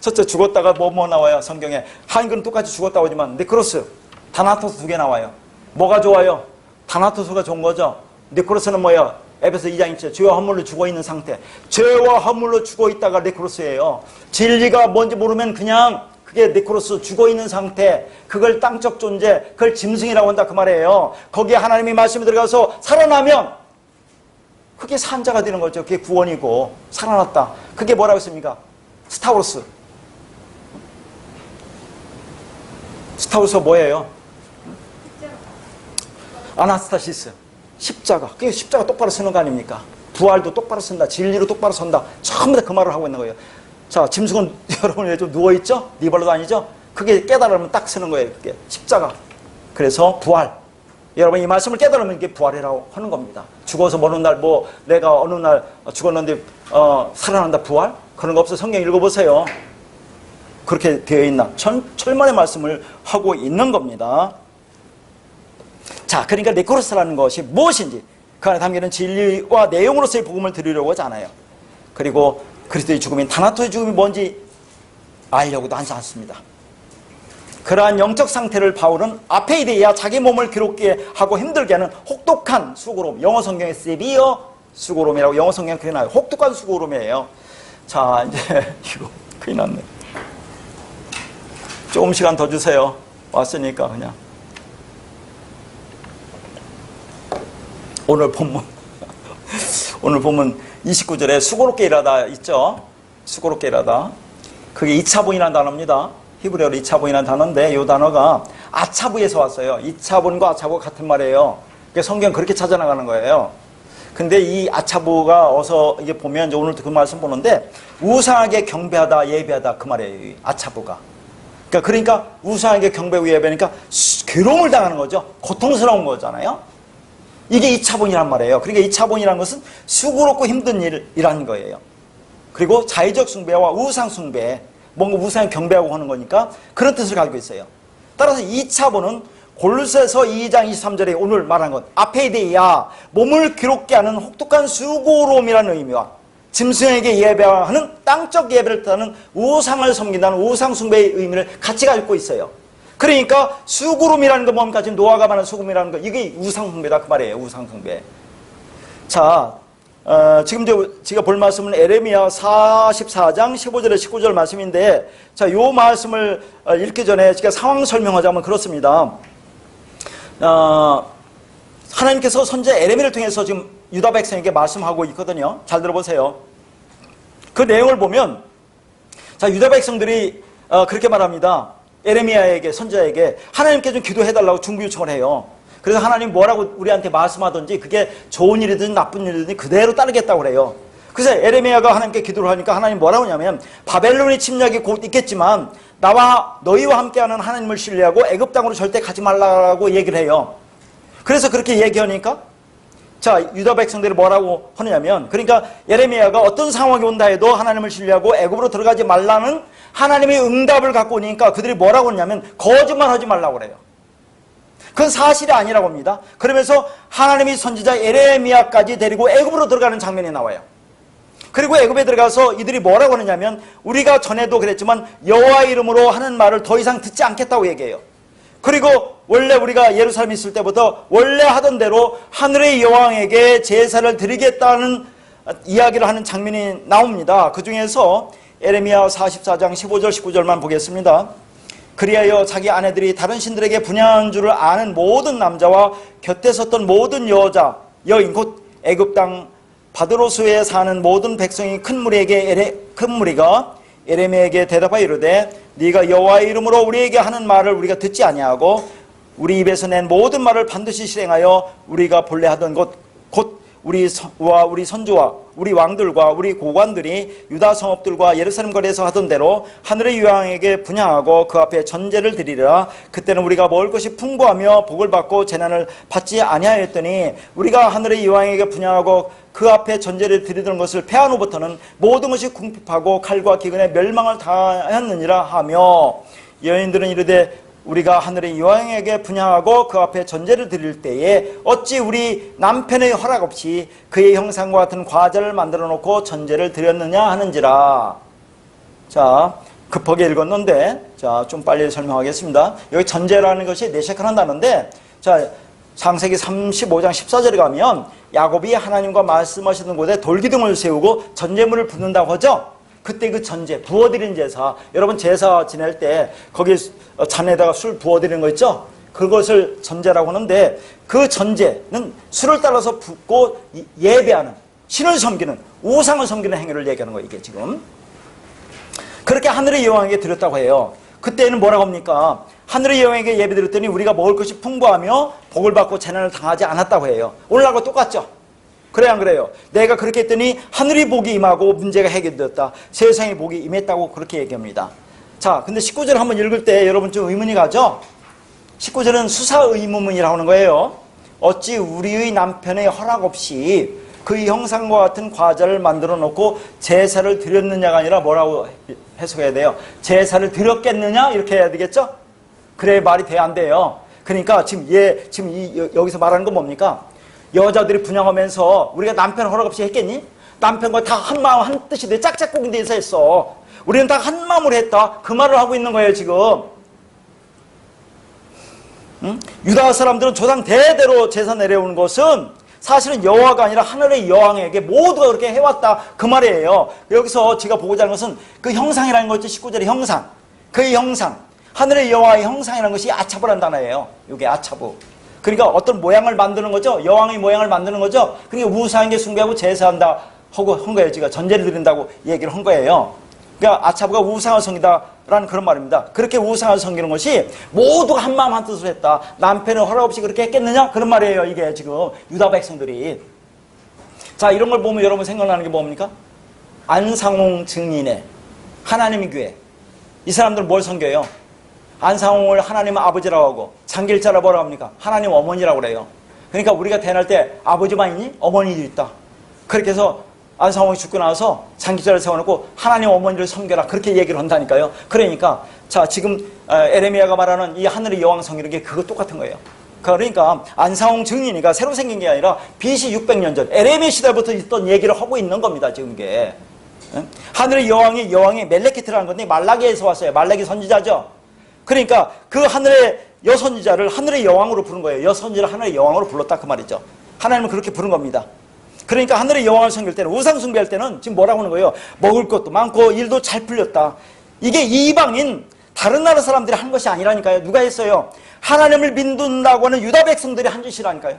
첫째 죽었다가 뭐 나와요? 성경에. 한글은 똑같이 죽었다고 하지만 네크로스, 다나토스 두 개 나와요. 뭐가 좋아요? 다나토스가 좋은 거죠. 네크로스는 뭐예요? 에베소 2장 2절. 죄와 허물로 죽어있는 상태. 죄와 허물로 죽어있다가 네크로스예요. 진리가 뭔지 모르면 그냥 그게 네크로스, 죽어있는 상태. 그걸 땅적 존재, 그걸 짐승이라고 한다 그 말이에요. 거기에 하나님이 말씀이 들어가서 살아나면 그게 산자가 되는 거죠. 그게 구원이고 살아났다. 그게 뭐라고 했습니까? 스타워스. 스타워스가 뭐예요? 아나스타시스. 십자가. 그게 십자가 똑바로 쓰는 거 아닙니까? 부활도 똑바로 쓴다. 진리로 똑바로 선다. 전부 다 그 말을 하고 있는 거예요. 자, 짐승은 여러분 왜 좀 누워있죠? 니발로 다니죠? 그게 깨달으면 딱 쓰는 거예요. 그게 십자가. 그래서 부활. 여러분 이 말씀을 깨달으면 이게 부활이라고 하는 겁니다. 죽어서 어느 날 내가 어느 날 죽었는데 살아난다 부활? 그런 거 없어. 성경 읽어보세요. 그렇게 되어 있나? 철만의 말씀을 하고 있는 겁니다. 자, 그러니까 네크로스라는 것이 무엇인지 그 안에 담기는 진리와 내용으로서의 복음을 드리려고 하지 않아요. 그리고 그리스도의 죽음인 다나토의 죽음이 뭔지 알려고도 하지 않습니다. 그러한 영적 상태를 바울은 아페이데이아, 자기 몸을 괴롭게 하고 힘들게 하는 혹독한 수고로움, 영어 성경에 세비어 수고로움이라고 영어 성경에 그래 나와요. 혹독한 수고로움이에요. 자, 이제 이거 큰일 났네. 조금 시간 더 주세요. 왔으니까 그냥. 오늘 본문 29절에 수고롭게 일하다 있죠. 수고롭게 일하다. 그게 이차본이라는 단어입니다. 히브리어로 이차본이라는 단어인데 이 단어가 아차부에서 왔어요. 이차본과 아차부가 같은 말이에요. 성경 그렇게 찾아나가는 거예요. 근데 이 아차부가 어서 이게 보면 이제 오늘도 그 말씀 보는데 우상에게 경배하다, 예배하다 그 말이에요. 이 아차부가. 그러니까 우상에게 경배하고 예배하니까 괴로움을 당하는 거죠. 고통스러운 거잖아요. 이게 이차본이란 말이에요. 그러니까 이차본이라는 것은 수고롭고 힘든 일이라는 거예요. 그리고 자의적 숭배와 우상 숭배, 뭔가 우상에 경배하고 하는 거니까 그런 뜻을 가지고 있어요. 따라서 이차본은 골로새서 2장 23절에 오늘 말한 것, 아페이데이아, 몸을 괴롭게 하는 혹독한 수고로움이라는 의미와 짐승에게 예배하는 땅적 예배를 뜻하는 우상을 섬긴다는 우상 숭배의 의미를 같이 가지고 있어요. 그러니까 수고로움이라는 거 뭡니까? 지금 노아가 말하는 수고로움이라는 거, 이게 우상 숭배다 그 말이에요. 우상 숭배. 자, 지금 제가 볼 말씀은 에레미야 44장 15절에 19절 말씀인데, 자, 요 말씀을 읽기 전에 제가 상황 설명하자면 그렇습니다. 하나님께서 선지자 에레미야를 통해서 지금 유다 백성에게 말씀하고 있거든요. 잘 들어보세요. 그 내용을 보면, 자, 유다 백성들이 그렇게 말합니다. 에레미야에게, 선지자에게 하나님께 좀 기도해달라고 중보 요청을 해요. 그래서 하나님 뭐라고 우리한테 말씀하든지 그게 좋은 일이든 나쁜 일이든 그대로 따르겠다고 그래요. 그래서 에레미야가 하나님께 기도를 하니까 하나님 뭐라고 하냐면, 바벨론의 침략이 곧 있겠지만 나와 너희와 함께하는 하나님을 신뢰하고 애굽 땅으로 절대 가지 말라고 얘기를 해요. 그래서 그렇게 얘기하니까, 자, 유다 백성들이 뭐라고 하느냐면, 그러니까 에레미야가 어떤 상황이 온다 해도 하나님을 신뢰하고 애굽으로 들어가지 말라는 하나님의 응답을 갖고 오니까 그들이 뭐라고 하냐면 거짓말하지 말라고 그래요. 그건 사실이 아니라고 합니다. 그러면서 하나님이 선지자 에레미야까지 데리고 애굽으로 들어가는 장면이 나와요. 그리고 애굽에 들어가서 이들이 뭐라고 하느냐면, 우리가 전에도 그랬지만 여호와 이름으로 하는 말을 더 이상 듣지 않겠다고 얘기해요. 그리고 원래 우리가 예루살렘에 있을 때부터 원래 하던 대로 하늘의 여왕에게 제사를 드리겠다는 이야기를 하는 장면이 나옵니다. 그 중에서 에레미야 44장 15절 19절만 보겠습니다. 그리하여 자기 아내들이 다른 신들에게 분향한 줄을 아는 모든 남자와 곁에 섰던 모든 여인 곧 애굽 땅 바드로스에 사는 모든 백성이 큰 무리가 에레미야에게 대답하여 이르되, 네가 여호와의 이름으로 우리에게 하는 말을 우리가 듣지 아니하고 우리 입에서 낸 모든 말을 반드시 실행하여 우리가 본래 하던 곧 우리 선조와 우리 왕들과 우리 고관들이 유다 성읍들과 예루살렘 거리에서 하던 대로 하늘의 여왕에게 분향하고 그 앞에 전제를 드리리라. 그때는 우리가 먹을 것이 풍부하며 복을 받고 재난을 받지 아니하였더니 우리가 하늘의 여왕에게 분향하고 그 앞에 전제를 드리던 것을 패한 후부터는 모든 것이 궁핍하고 칼과 기근에 멸망을 당하였느니라 하며, 여인들은 이르되 우리가 하늘의 여왕에게 분향하고 그 앞에 전제를 드릴 때에 어찌 우리 남편의 허락 없이 그의 형상과 같은 과자를 만들어 놓고 전제를 드렸느냐 하는지라. 자, 급하게 읽었는데, 자, 좀 빨리 설명하겠습니다. 여기 전제라는 것이 네셰크라는 단어인데, 자, 창세기 35장 14절에 가면 야곱이 하나님과 말씀하시는 곳에 돌기둥을 세우고 전제물을 붓는다고 하죠. 그때 그 전제, 부어드리는 제사, 여러분 제사 지낼 때 거기 잔에다가 술 부어드리는 거 있죠? 그것을 전제라고 하는데, 그 전제는 술을 따라서 붓고 예배하는, 신을 섬기는, 우상을 섬기는 행위를 얘기하는 거예요, 이게 지금. 그렇게 하늘의 여왕에게 드렸다고 해요. 그때는 뭐라고 합니까? 하늘의 여왕에게 예배 드렸더니 우리가 먹을 것이 풍부하며 복을 받고 재난을 당하지 않았다고 해요. 오늘하고 똑같죠? 그래요, 안 그래요? 내가 그렇게 했더니 하늘의 복이 임하고 문제가 해결되었다. 세상의 복이 임했다고 그렇게 얘기합니다. 자, 근데 19절 한번 읽을 때 여러분 좀 의문이 가죠? 19절은 수사의문문이라고 하는 거예요. 어찌 우리의 남편의 허락 없이 그의 형상과 같은 과자를 만들어 놓고 제사를 드렸느냐가 아니라 뭐라고 해석해야 돼요? 제사를 드렸겠느냐? 이렇게 해야 되겠죠? 그래 말이 돼야 안 돼요. 그러니까 여기서 말하는 건 뭡니까? 여자들이 분양하면서 우리가 남편 허락 없이 했겠니? 남편과 다 한 마음 한 뜻이 돼 짝짝꿍이 돼서 했어. 우리는 다 한 마음으로 했다. 그 말을 하고 있는 거예요 지금. 응? 유다 사람들은 조상 대대로 제사 내려오는 것은 사실은 여호와가 아니라 하늘의 여왕에게 모두가 그렇게 해왔다 그 말이에요. 여기서 제가 보고자 하는 것은 그 형상이라는 거죠. 19절의 형상. 그의 형상. 하늘의 여호와의 형상이라는 것이 아차부라는 단어예요. 이게 아차부. 그러니까 어떤 모양을 만드는 거죠. 여왕의 모양을 만드는 거죠. 그러니까 우상에게 숭배하고 제사한다 하고 한 거예요. 제가 전제를 드린다고 얘기를 한 거예요. 그러니까 아차부가 우상을 섬기다라는 그런 말입니다. 그렇게 우상을 섬기는 것이 모두가 한 마음 한 뜻으로 했다. 남편은 허락 없이 그렇게 했겠느냐? 그런 말이에요. 이게 지금 유다 백성들이. 자, 이런 걸 보면 여러분 생각나는 게 뭡니까? 안상홍 증인의 하나님의 교회. 이 사람들은 뭘 섬겨요? 안상홍을 하나님 아버지라고 하고 장길자라 뭐라고 합니까? 하나님 어머니라고 그래요. 그러니까 우리가 태어날 때 아버지만 있니? 어머니도 있다. 그렇게 해서 안상홍이 죽고 나서 장길자를 세워놓고 하나님 어머니를 섬겨라. 그렇게 얘기를 한다니까요. 그러니까 자, 지금 에레미야가 말하는 이 하늘의 여왕 섬기는 게 그거 똑같은 거예요. 그러니까 안상홍 증인이가 새로 생긴 게 아니라 BC 600년 전 에레미야 시대부터 있던 얘기를 하고 있는 겁니다. 지금 이게. 하늘의 여왕이 멜레키트라는 건데 말라기에서 왔어요. 말라기 선지자죠. 그러니까 그 하늘의 여선지자를 하늘의 여왕으로 부른 거예요. 여선지자를 하늘의 여왕으로 불렀다 그 말이죠. 하나님은 그렇게 부른 겁니다. 그러니까 하늘의 여왕을 섬길 때는, 우상 숭배할 때는 지금 뭐라고 하는 거예요? 먹을 것도 많고 일도 잘 풀렸다. 이게 이방인 다른 나라 사람들이 한 것이 아니라니까요. 누가 했어요? 하나님을 믿는다고 하는 유다 백성들이 한 짓이라니까요.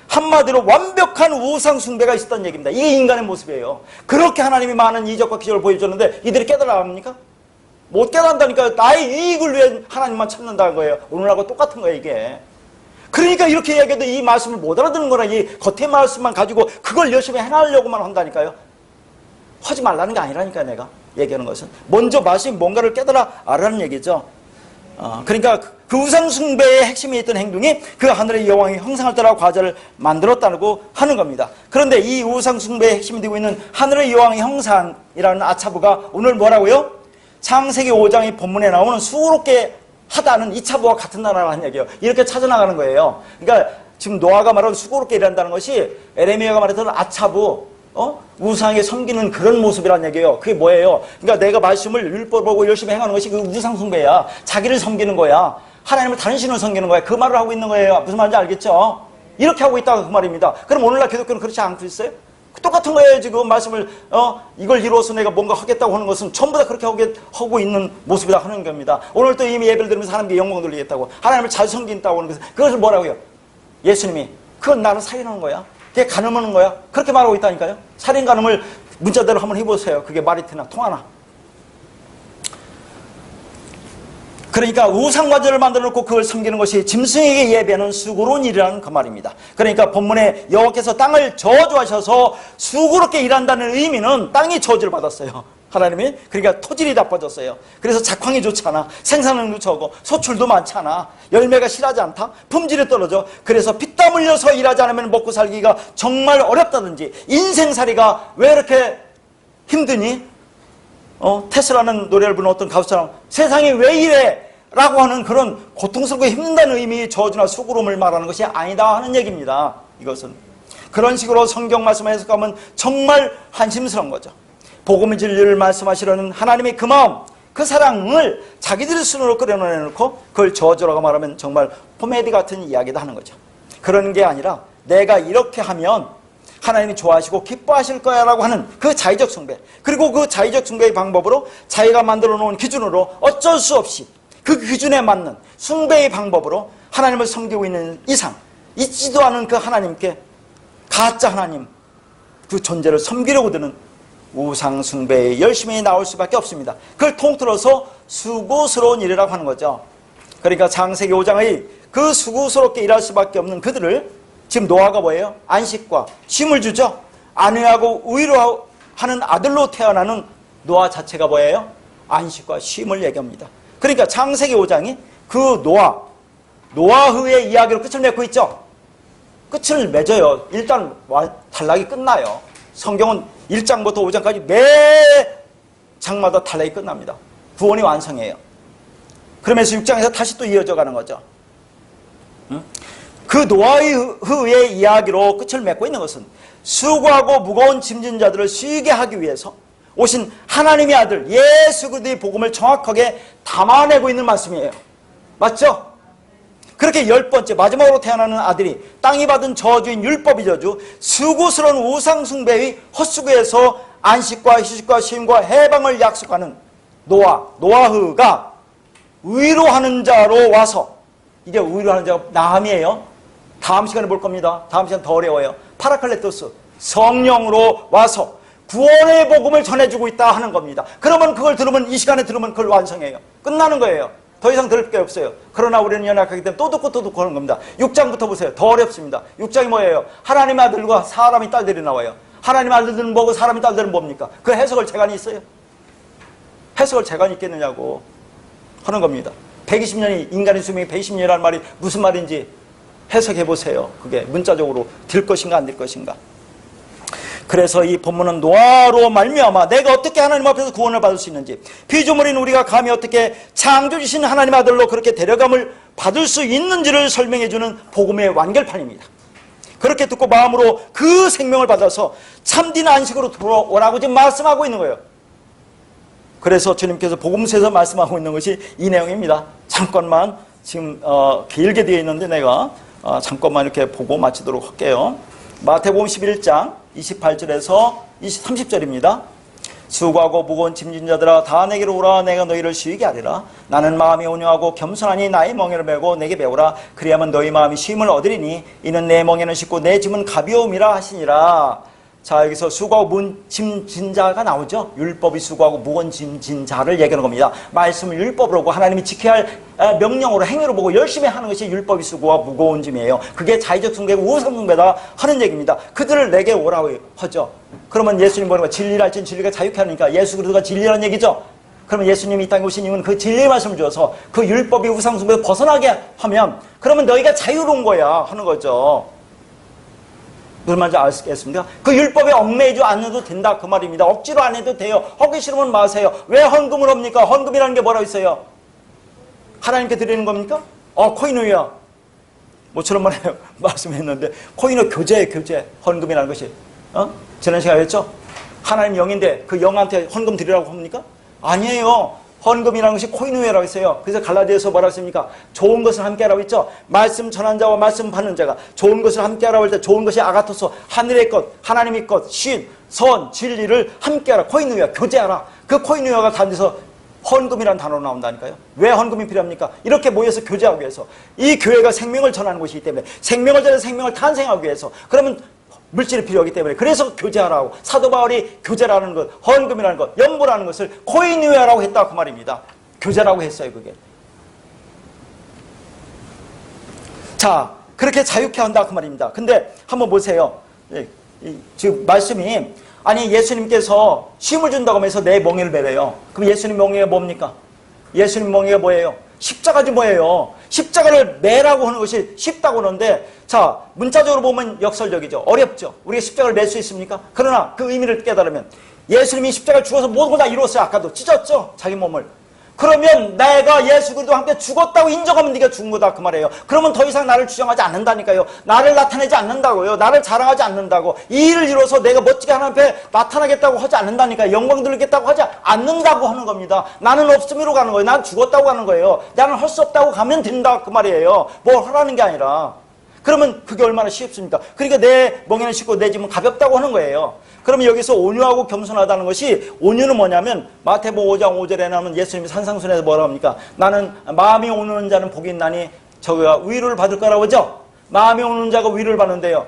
한마디로 완벽한 우상 숭배가 있었던 얘기입니다. 이게 인간의 모습이에요. 그렇게 하나님이 많은 이적과 기적을 보여줬는데 이들이 깨달아갑니까? 못 깨달는다니까. 나의 이익을 위해 하나님만 찾는다는 거예요. 오늘하고 똑같은 거예요, 이게. 그러니까 이렇게 이야기해도 이 말씀을 못 알아듣는 거라. 이 겉의 말씀만 가지고 그걸 열심히 해나가려고만 한다니까요. 하지 말라는 게 아니라니까요, 내가 얘기하는 것은. 먼저 말씀이 뭔가를 깨달아 알라는 얘기죠. 그러니까 그 우상숭배의 핵심에 있던 행동이 그 하늘의 여왕이 형상을 따라 과자를 만들었다고 하는 겁니다. 그런데 이 우상숭배의 핵심이 되고 있는 하늘의 여왕의 형상이라는 아차부가 오늘 뭐라고요? 창세기 5장의 본문에 나오는 수고롭게 하다는 이 차부와 같은 나라라는 얘기예요. 이렇게 찾아나가는 거예요. 그러니까 지금 노아가 말하는 수고롭게 일한다는 것이 에레미야가 말했던 아차부, 우상에 섬기는 그런 모습이란 얘기예요. 그게 뭐예요? 그러니까 내가 말씀을 율법을 열심히 행하는 것이 그 우상숭배야. 자기를 섬기는 거야. 하나님을 다른 신을 섬기는 거야. 그 말을 하고 있는 거예요. 무슨 말인지 알겠죠? 이렇게 하고 있다가 그 말입니다. 그럼 오늘날 기독교는 그렇지 않고 있어요? 똑같은 거예요. 지금 말씀을 이걸 이루어서 내가 뭔가 하겠다고 하는 것은 전부 다 그렇게 하고 있는 모습이다 하는 겁니다. 오늘 또 이미 예배를 드리면서 하나님께 영광 돌리겠다고, 하나님을 잘 섬긴다고 하는 것은 그것을 뭐라고요? 예수님이 그건 나는 살인하는 거야. 그게 간음하는 거야. 그렇게 말하고 있다니까요. 살인 간음을 문자대로 한번 해보세요. 그게 말이 되나 통하나. 그러니까 우상과제를 만들어 놓고 그걸 섬기는 것이 짐승에게 예배하는 수고로운 일이라는 그 말입니다. 그러니까 본문에 여호와께서 땅을 저주하셔서 수고롭게 일한다는 의미는 땅이 저주를 받았어요. 하나님이. 그러니까 토질이 나빠졌어요. 그래서 작황이 좋지 않아. 생산량도 적어. 소출도 많지 않아. 열매가 실하지 않다. 품질이 떨어져. 그래서 피땀 흘려서 일하지 않으면 먹고 살기가 정말 어렵다든지, 인생살이가 왜 이렇게 힘드니? 테슬라는 노래를 부르는 어떤 가수처럼 세상이 왜 이래? 라고 하는 그런 고통스럽고 힘든다는 의미의 저주나 수고로움을 말하는 것이 아니다 하는 얘기입니다. 이것은 그런 식으로 성경 말씀을 해석하면 정말 한심스러운 거죠. 복음의 진리를 말씀하시려는 하나님의 그 마음, 그 사랑을 자기들의 손으로 끌어내놓고 그걸 저주라고 말하면 정말 코미디 같은 이야기도 하는 거죠. 그런 게 아니라 내가 이렇게 하면 하나님이 좋아하시고 기뻐하실 거야 라고 하는 그 자의적 숭배, 그리고 그 자의적 숭배의 방법으로 자기가 만들어 놓은 기준으로 어쩔 수 없이 그 기준에 맞는 숭배의 방법으로 하나님을 섬기고 있는 이상 잊지도 않은 그 하나님께 가짜 하나님 그 존재를 섬기려고 드는 우상 숭배에 열심히 나올 수밖에 없습니다. 그걸 통틀어서 수고스러운 일이라고 하는 거죠. 그러니까 창세기 5장의 그 수고스럽게 일할 수밖에 없는 그들을 지금 노아가 뭐예요? 안식과 쉼을 주죠. 안위하고 의로하는 아들로 태어나는 노아 자체가 뭐예요? 안식과 쉼을 얘기합니다. 그러니까 창세기 5장이 그 노아흐의 이야기로 끝을 맺고 있죠. 끝을 맺어요. 일단 단락이 끝나요. 성경은 1장부터 5장까지 매 장마다 단락이 끝납니다. 구원이 완성해요. 그러면서 6장에서 다시 또 이어져 가는 거죠. 그 노아의 이야기로 끝을 맺고 있는 것은 수고하고 무거운 짐진 자들을 쉬게 하기 위해서 오신 하나님의 아들 예수 그리스도의 복음을 정확하게 담아내고 있는 말씀이에요. 맞죠? 그렇게 10번째 마지막으로 태어나는 아들이 땅이 받은 저주인 율법의 저주, 수고스러운 우상숭배의 헛수고에서 안식과 휴식과 쉼과 해방을 약속하는 노아흐가 위로하는 자로 와서, 이게 위로하는 자가 나함이에요. 다음 시간에 볼 겁니다. 다음 시간 더 어려워요. 파라클레토스, 성령으로 와서 구원의 복음을 전해주고 있다 하는 겁니다. 그러면 그걸 들으면, 이 시간에 들으면 그걸 완성해요. 끝나는 거예요. 더 이상 들을 게 없어요. 그러나 우리는 연약하기 때문에 또 듣고 하는 겁니다. 6장부터 보세요. 더 어렵습니다. 6장이 뭐예요? 하나님의 아들과 사람의 딸들이 나와요. 하나님의 아들들은 뭐고 사람의 딸들은 뭡니까? 그 해석을 재간이 있어요? 해석을 재간이 있겠느냐고 하는 겁니다. 120년이, 인간의 수명이 120년이라는 말이 무슨 말인지 해석해 보세요. 그게 문자적으로 될 것인가 안 될 것인가. 그래서 이 본문은 노아로 말미암아 내가 어떻게 하나님 앞에서 구원을 받을 수 있는지, 피조물인 우리가 감히 어떻게 창조주신 하나님의 아들로 그렇게 데려감을 받을 수 있는지를 설명해 주는 복음의 완결판입니다. 그렇게 듣고 마음으로 그 생명을 받아서 참된 안식으로 돌아오라고 지금 말씀하고 있는 거예요. 그래서 주님께서 복음서에서 말씀하고 있는 것이 이 내용입니다. 잠깐만 지금 길게 되어 있는데 내가 잠깐만 이렇게 보고 마치도록 할게요. 마태복음 11장 28절에서 30절입니다. 수고하고 무거운 짐진 자들아 다 내게로 오라. 내가 너희를 쉬게 하리라. 나는 마음이 온유하고 겸손하니 나의 멍에를 메고 내게 배우라. 그리하면 너희 마음이 쉼을 얻으리니 이는 내 멍에는 쉽고 내 짐은 가벼움이라 하시니라. 자, 여기서 수고하고 무거운 짐진 자가 나오죠. 율법이 수고하고 무거운 짐진 자를 얘기하는 겁니다. 말씀을 율법으로 보고 하나님이 지켜야 할 명령으로 행위로 보고 열심히 하는 것이 율법이 수고와 무거운 짐이에요. 그게 자의적 숭배고 우상 숭배다 하는 얘기입니다. 그들을 내게 오라고 하죠. 그러면 예수님 뭐라고 진리랄진 진리가 자유케 하니까 예수 그리스도가 진리라는 얘기죠. 그러면 예수님이 이 땅에 오신 이유는 그 진리의 말씀을 주어서 그 율법이 우상 숭배에서 벗어나게 하면 그러면 너희가 자유로운 거야 하는 거죠. 무슨 말인지 아시겠습니까? 그 율법에 얽매이지 않아도 된다 그 말입니다. 억지로 안 해도 돼요. 하기 싫으면 마세요. 왜 헌금을 합니까? 헌금이라는 게 뭐라고 있어요? 하나님께 드리는 겁니까? 코이노야. 모처럼 말씀했는데 코이노 교제예요. 교제. 헌금이라는 것이. 지난 시간에 했죠? 하나님 영인데 그 영한테 헌금 드리라고 합니까? 아니에요. 헌금이라는 것이 코이노예라고 했어요. 그래서 갈라디아서 뭐라고 했습니까? 좋은 것을 함께 하라고 했죠. 말씀 전한 자와 말씀 받는 자가 좋은 것을 함께 하라고 할 때 좋은 것이 아가토스, 하늘의 것, 하나님의 것, 신, 선, 진리를 함께 하라. 코이노야, 교제하라. 그 코이노야가 단지서 헌금이라는 단어로 나온다니까요. 왜 헌금이 필요합니까? 이렇게 모여서 교제하기 위해서. 이 교회가 생명을 전하는 것이기 때문에 생명을 전해서 생명을 탄생하기 위해서. 그러면 물질이 필요하기 때문에 그래서 교제하라고 사도 바울이 교제라는 것, 헌금이라는 것, 연보라는 것을 코이누야라고 했다 그 말입니다. 교제라고 했어요 그게. 자, 그렇게 자유케 한다 그 말입니다. 근데 한번 보세요. 지금 말씀이 아니 예수님께서 쉼을 준다고 하면서 내 멍에를 베래요. 그럼 예수님 멍에가 뭡니까? 예수님 멍에가 뭐예요? 십자가지 뭐예요? 십자가를 매라고 하는 것이 쉽다고 하는데 자, 문자적으로 보면 역설적이죠. 어렵죠. 우리가 십자가를 맬 수 있습니까? 그러나 그 의미를 깨달으면 예수님이 십자가를 죽어서 모든 걸 다 이루었어요. 아까도 찢었죠. 자기 몸을. 그러면 내가 예수 그리스도와 함께 죽었다고 인정하면 네가 죽은 거다 그 말이에요. 그러면 더 이상 나를 주장하지 않는다니까요. 나를 나타내지 않는다고요. 나를 자랑하지 않는다고. 이 일을 이뤄서 내가 멋지게 하나님 앞에 나타나겠다고 하지 않는다니까요. 영광 돌리겠다고 하지 않는다고 하는 겁니다. 나는 없음으로 가는 거예요. 난 죽었다고 가는 거예요. 나는 할 수 없다고 가면 된다 그 말이에요. 뭘 하라는 게 아니라. 그러면 그게 얼마나 쉽습니까? 그러니까 내 멍에는 쉽고 내 짐은 가볍다고 하는 거예요. 그러면 여기서 온유하고 겸손하다는 것이 온유는 뭐냐면 마태복음 5장 5절에 나오는 예수님이 산상순에서 뭐라고 합니까? 나는 마음이 오는 자는 복이 있나니 저가 위로를 받을 거라고 하죠? 마음이 오는 자가 위로를 받는데요.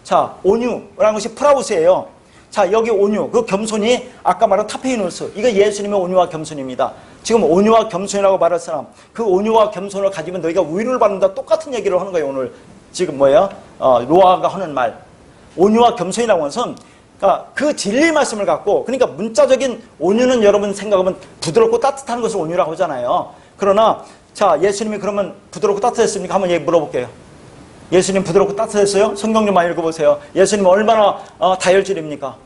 자, 온유라는 것이 프라우스예요. 자, 여기 온유, 그 겸손이 아까 말한 타페이누스, 이거 예수님의 온유와 겸손입니다. 지금 온유와 겸손이라고 말할 사람, 그 온유와 겸손을 가지면 너희가 위로를 받는다 똑같은 얘기를 하는 거예요. 오늘 지금 뭐예요? 로아가 하는 말. 온유와 겸손이라고 하는 것은 그러니까 그 진리 말씀을 갖고, 그러니까 문자적인 온유는 여러분 생각하면 부드럽고 따뜻한 것을 온유라고 하잖아요. 그러나 자, 예수님이 그러면 부드럽고 따뜻했습니까? 한번 물어볼게요. 예수님 부드럽고 따뜻했어요? 성경 좀 많이 읽어보세요. 예수님 얼마나 다혈질입니까?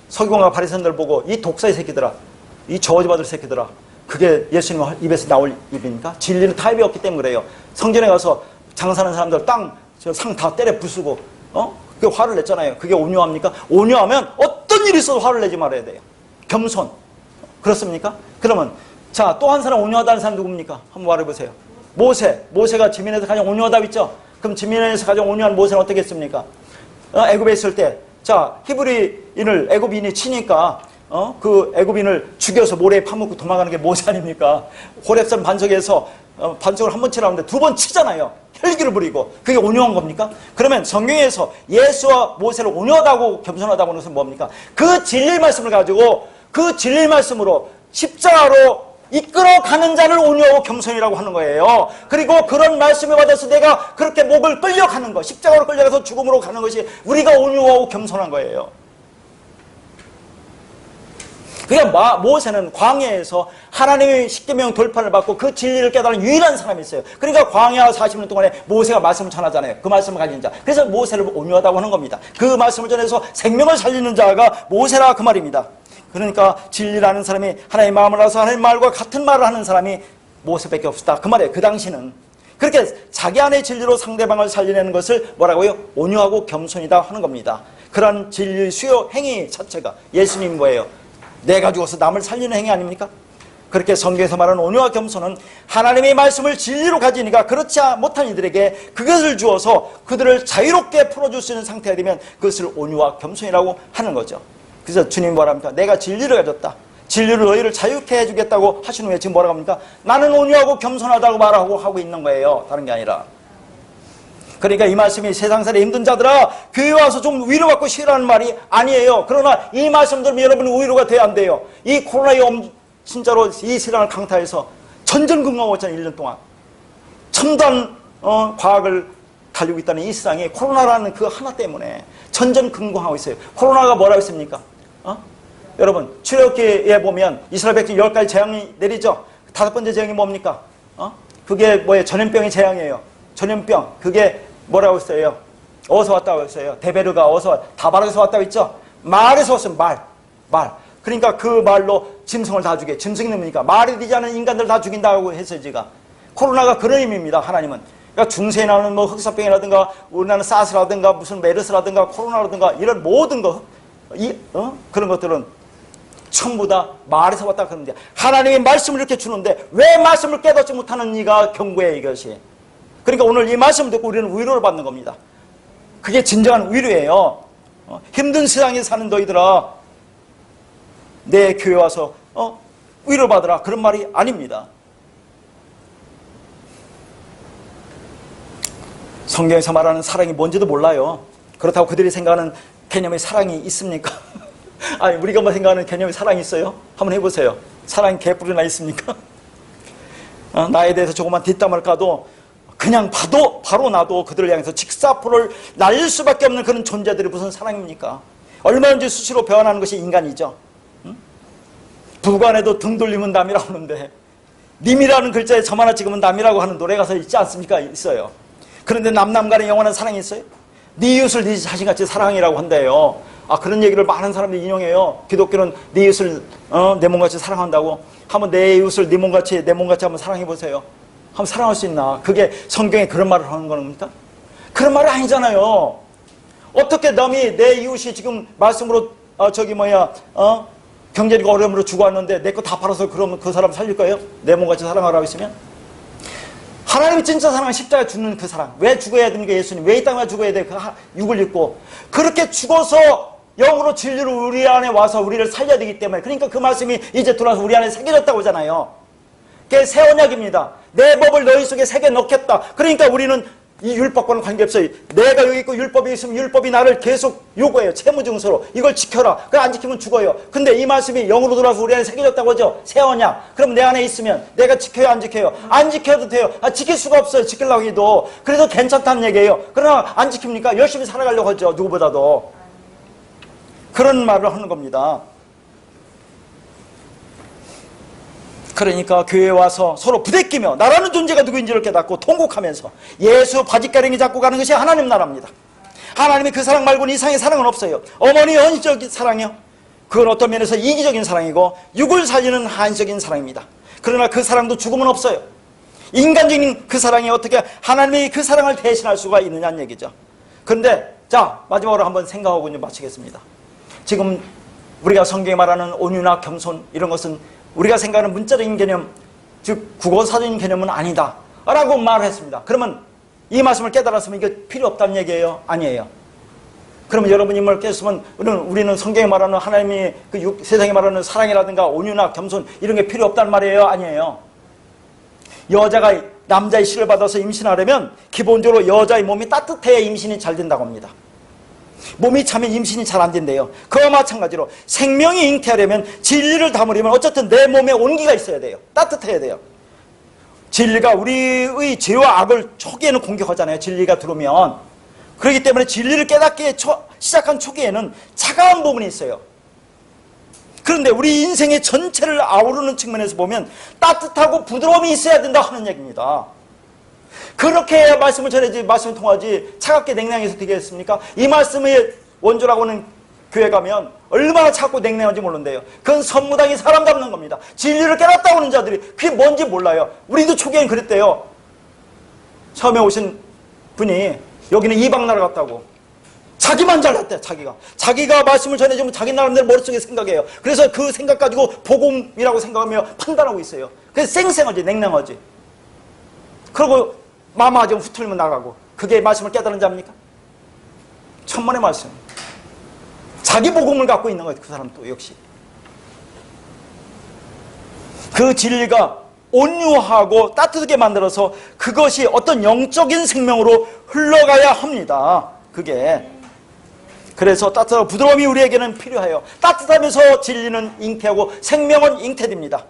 서기관과 바리새인들 보고 이 독사의 새끼들아, 이 저주받을 새끼들아, 그게 예수님 입에서 나올 입입니까? 진리는 타입이 없기 때문에 그래요. 성전에 가서 장사하는 사람들 상 다 때려 부수고 그게 화를 냈잖아요. 그게 온유합니까? 온유하면 어떤 일이 있어도 화를 내지 말아야 돼요. 겸손. 그렇습니까? 그러면 자, 또 한 사람 온유하다는 사람 누굽니까? 한번 말해보세요. 모세가 지민에서 가장 온유하다고 했죠? 그럼 지민에서 가장 온유한 모세는 어떻게 했습니까? 애굽에 있을 때 자, 히브리인을 애굽인이 치니까 그 애굽인을 죽여서 모래에 파묻고 도망가는 게 모세 아닙니까? 호렙산 반석에서 반석을 한 번 치라는데 두 번 치잖아요. 혈기를 부리고. 그게 온유한 겁니까? 그러면 성경에서 예수와 모세를 온유하다고 겸손하다고 하는 것은 뭡니까? 그 진리 말씀을 가지고 그 진리 말씀으로 십자가로 이끌어가는 자를 온유하고 겸손이라고 하는 거예요. 그리고 그런 말씀을 받아서 내가 그렇게 목을 끌려가는 것, 십자가로 끌려가서 죽음으로 가는 것이 우리가 온유하고 겸손한 거예요. 그러니까 모세는 광야에서 하나님의 십계명 돌파를 받고 그 진리를 깨달은 유일한 사람이 있어요. 그러니까 광야 40년 동안에 모세가 말씀을 전하잖아요. 그 말씀을 가진 자. 그래서 모세를 온유하다고 하는 겁니다. 그 말씀을 전해서 생명을 살리는 자가 모세라 그 말입니다. 그러니까 진리라는 사람이 하나님의 마음을 알아서 하나님의 말과 같은 말을 하는 사람이 모세밖에 없었다 그 말이에요. 그 당시는. 그렇게 자기 안의 진리로 상대방을 살려내는 것을 뭐라고요? 온유하고 겸손이다 하는 겁니다. 그런 진리 수요 행위 자체가 예수님 뭐예요? 내가 죽어서 남을 살리는 행위 아닙니까? 그렇게 성경에서 말하는 온유와 겸손은 하나님의 말씀을 진리로 가지니까 그렇지 못한 이들에게 그것을 주어서 그들을 자유롭게 풀어줄 수 있는 상태가 되면 그것을 온유와 겸손이라고 하는 거죠. 그래서 주님 뭐라 합니까? 내가 진리를 가졌다. 진리로 너희를 자유케 해주겠다고 하시는 후에 지금 뭐라고 합니까? 나는 온유하고 겸손하다고 말하고 하고 있는 거예요. 다른 게 아니라. 그러니까 이 말씀이 세상살이 힘든 자들아 교회 와서 좀 위로받고 쉬라는 말이 아니에요. 그러나 이 말씀 들으면 여러분이 위로가 돼야 안 돼요. 이 코로나에 진짜로 이 세상을 강타해서 전전긍긍하고 있잖아요. 1년 동안 첨단 과학을 달리고 있다는 이 세상에 코로나라는 그 하나 때문에 전전긍긍하고 있어요. 코로나가 뭐라고 했습니까? 여러분 출애굽기에 보면 이스라엘 백성 10가지 재앙이 내리죠. 5번째 재앙이 뭡니까? 그게 뭐예요? 전염병이 재앙이에요. 전염병 그게 뭐라고 했어요? 어디서 왔다고 했어요? 데베르가 어디서 다발에서 왔다고 했죠? 말에서 왔어요. 말. 그러니까 그 말로 짐승을 다 죽여. 짐승이 뭡니까? 말이 되지 않은 인간들 다 죽인다고 했어요. 제가 코로나가 그런 의미입니다. 하나님은. 그러니까 중세에 나오는 뭐 흑사병이라든가 우리나라는 사스라든가 무슨 메르스라든가 코로나라든가 이런 모든 거 그런 것들은 전부 다 말에서 왔다 그러는데 하나님의 말씀을 이렇게 주는데 왜 말씀을 깨닫지 못하는 이가 경고해 이것이. 그러니까 오늘 이 말씀을 듣고 우리는 위로를 받는 겁니다. 그게 진정한 위로예요. 힘든 세상에 사는 너희들아 내 교회 와서 위로받으라 그런 말이 아닙니다. 성경에서 말하는 사랑이 뭔지도 몰라요. 그렇다고 그들이 생각하는 개념의 사랑이 있습니까? 아니 우리가 뭐 생각하는 개념의 사랑이 있어요? 한번 해보세요. 사랑이 개뿔이나 있습니까? 나에 대해서 조금만 뒷담을 까도 그냥 봐도 바로 나도 그들을 향해서 직사포를 날릴 수밖에 없는 그런 존재들이 무슨 사랑입니까? 얼마든지 수시로 변하는 것이 인간이죠. 부관에도 등 돌리면 남이라고 하는데 님이라는 글자에 점 하나 찍으면 남이라고 하는 노래 가사 있지 않습니까? 있어요. 그런데 남남 간에 영원한 사랑이 있어요? 네 이웃을 네 자신같이 사랑이라고 한대요. 그런 얘기를 많은 사람들이 인용해요. 기독교는 네 이웃을 내 몸같이 사랑한다고. 한번 내 이웃을 네 몸같이 한번 사랑해보세요. 한번 사랑할 수 있나? 그게 성경에 그런 말을 하는 겁니까? 그런 말이 아니잖아요. 어떻게 남이 내 이웃이 지금 말씀으로 경제적 어려움으로 죽어왔는데 내 거 다 팔아서 그러면 그 사람 살릴 거예요? 내 몸같이 사랑하라고 했으면? 하나님이 진짜 사랑은 십자가에 죽는 그 사랑. 왜 죽어야 됩니까? 예수님 왜 이 땅에 죽어야 돼? 그 육을 입고 그렇게 죽어서 영으로 진리로 우리 안에 와서 우리를 살려야 되기 때문에 그러니까 그 말씀이 이제 들어와서 우리 안에 새겨졌다고 하잖아요. 그게 새 언약입니다. 내 법을 너희 속에 새겨 넣겠다. 그러니까 우리는 이 율법과는 관계없어요. 내가 여기 있고 율법이 있으면 율법이 나를 계속 요구해요. 채무증서로 이걸 지켜라. 그걸 안 지키면 죽어요. 근데 이 말씀이 영으로 들어와서 우리 안에 새겨졌다고 하죠. 새 언약. 그럼 내 안에 있으면 내가 지켜요 안 지켜요? 안 지켜도 돼요. 지킬 수가 없어요. 지키려고 해도. 그래도 괜찮다는 얘기예요. 그러나 안 지킵니까? 열심히 살아가려고 하죠. 누구보다도. 그런 말을 하는 겁니다. 그러니까 교회에 와서 서로 부대끼며 나라는 존재가 누구인지를 깨닫고 통곡하면서 예수 바짓가랭이 잡고 가는 것이 하나님 나라입니다. 하나님의 그 사랑 말고는 이상의 사랑은 없어요. 어머니 헌신적인 사랑이요. 그건 어떤 면에서 이기적인 사랑이고 육을 살리는 한시적인 사랑입니다. 그러나 그 사랑도 죽음은 없어요. 인간적인 그 사랑이 어떻게 하나님의 그 사랑을 대신할 수가 있느냐는 얘기죠. 그런데 자 마지막으로 한번 생각하고 이제 마치겠습니다. 지금 우리가 성경에 말하는 온유나 겸손 이런 것은 우리가 생각하는 문자적인 개념, 즉 국어사적인 개념은 아니다 라고 말을 했습니다. 그러면 이 말씀을 깨달았으면 이게 필요 없다는 얘기예요? 아니에요. 그러면 여러분이 뭘 깨달으면 우리는 성경에 말하는 하나님이 세상에 말하는 사랑이라든가 온유나 겸손 이런 게 필요 없다는 말이에요? 아니에요. 여자가 남자의 씨를 받아서 임신하려면 기본적으로 여자의 몸이 따뜻해야 임신이 잘 된다고 합니다. 몸이 차면 임신이 잘 안 된대요. 그와 마찬가지로 생명이 잉태하려면 진리를 담으려면 어쨌든 내 몸에 온기가 있어야 돼요. 따뜻해야 돼요. 진리가 우리의 죄와 악을 초기에는 공격하잖아요. 진리가 들어오면. 그렇기 때문에 진리를 깨닫기 시작한 초기에는 차가운 부분이 있어요. 그런데 우리 인생의 전체를 아우르는 측면에서 보면 따뜻하고 부드러움이 있어야 된다 하는 얘기입니다. 그렇게 해야 말씀을 전해지, 말씀을 통하지 차갑게 냉랭해서 되겠습니까? 이 말씀의 원조라고 하는 교회 가면 얼마나 차갑고 냉랭한지 모른대요. 그건 선무당이 사람 잡는 겁니다. 진리를 깨닫다고 하는 자들이 그게 뭔지 몰라요. 우리도 초기엔 그랬대요. 처음에 오신 분이 여기는 이방 나라 같다고 자기만 잘났대. 자기가 말씀을 전해주면 자기 나름대로 머릿속에 생각해요. 그래서 그 생각 가지고 복음이라고 생각하며 판단하고 있어요. 그래서 쌩쌩하지, 냉랭하지. 그리고 마마 좀 후틀리면 나가고. 그게 말씀을 깨달은 자입니까? 천만의 말씀. 자기 복음을 갖고 있는 거예요. 그 사람도 역시. 그 진리가 온유하고 따뜻하게 만들어서 그것이 어떤 영적인 생명으로 흘러가야 합니다. 그게. 그래서 따뜻하고 부드러움이 우리에게는 필요해요. 따뜻하면서 진리는 잉태하고 생명은 잉태됩니다.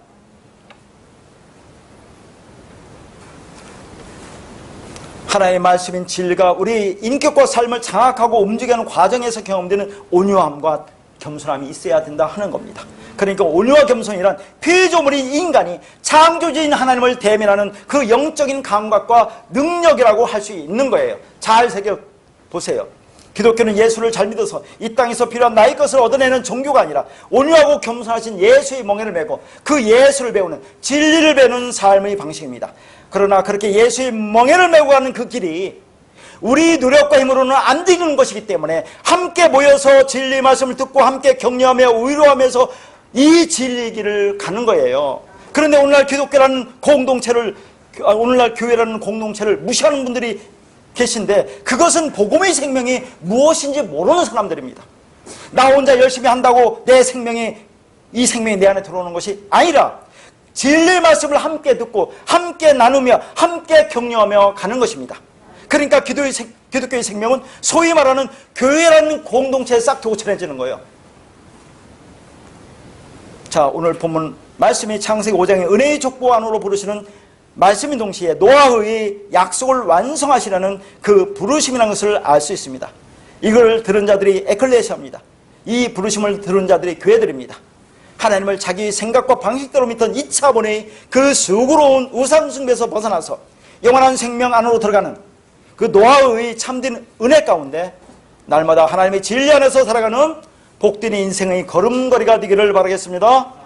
하나님의 말씀인 진리가 우리 인격과 삶을 장악하고 움직이는 과정에서 경험되는 온유함과 겸손함이 있어야 된다 하는 겁니다. 그러니까 온유와 겸손이란 피조물인 인간이 창조주인 하나님을 대면하는 그 영적인 감각과 능력이라고 할 수 있는 거예요. 잘 새겨보세요. 기독교는 예수를 잘 믿어서 이 땅에서 필요한 나의 것을 얻어내는 종교가 아니라 온유하고 겸손하신 예수의 멍에를 메고 그 예수를 배우는, 진리를 배우는 삶의 방식입니다. 그러나 그렇게 예수의 멍에를 메고 가는 그 길이 우리 노력과 힘으로는 안 되는 것이기 때문에 함께 모여서 진리 말씀을 듣고 함께 격려하며 위로하면서 이 진리의 길을 가는 거예요. 그런데 오늘날 기독교라는 공동체를, 오늘날 교회라는 공동체를 무시하는 분들이 계신데 그것은 복음의 생명이 무엇인지 모르는 사람들입니다. 나 혼자 열심히 한다고 내 생명이, 이 생명이 내 안에 들어오는 것이 아니라 진리의 말씀을 함께 듣고 함께 나누며 함께 격려하며 가는 것입니다. 그러니까 기독교의 생명은 소위 말하는 교회라는 공동체에 싹 도천해지는 거예요. 자, 오늘 본문 말씀이 창세기 5장의 은혜의 족보 안으로 부르시는 말씀인 동시에 노아의 약속을 완성하시라는 그 부르심이라는 것을 알 수 있습니다. 이걸 들은 자들이 에클레시아입니다. 이 부르심을 들은 자들이 교회들입니다. 하나님을 자기 생각과 방식대로 믿던 2차 번뇌의 그 수고로운 우상숭배에서 벗어나서 영원한 생명 안으로 들어가는 그 노아의 참된 은혜 가운데 날마다 하나님의 진리 안에서 살아가는 복된 인생의 걸음걸이가 되기를 바라겠습니다.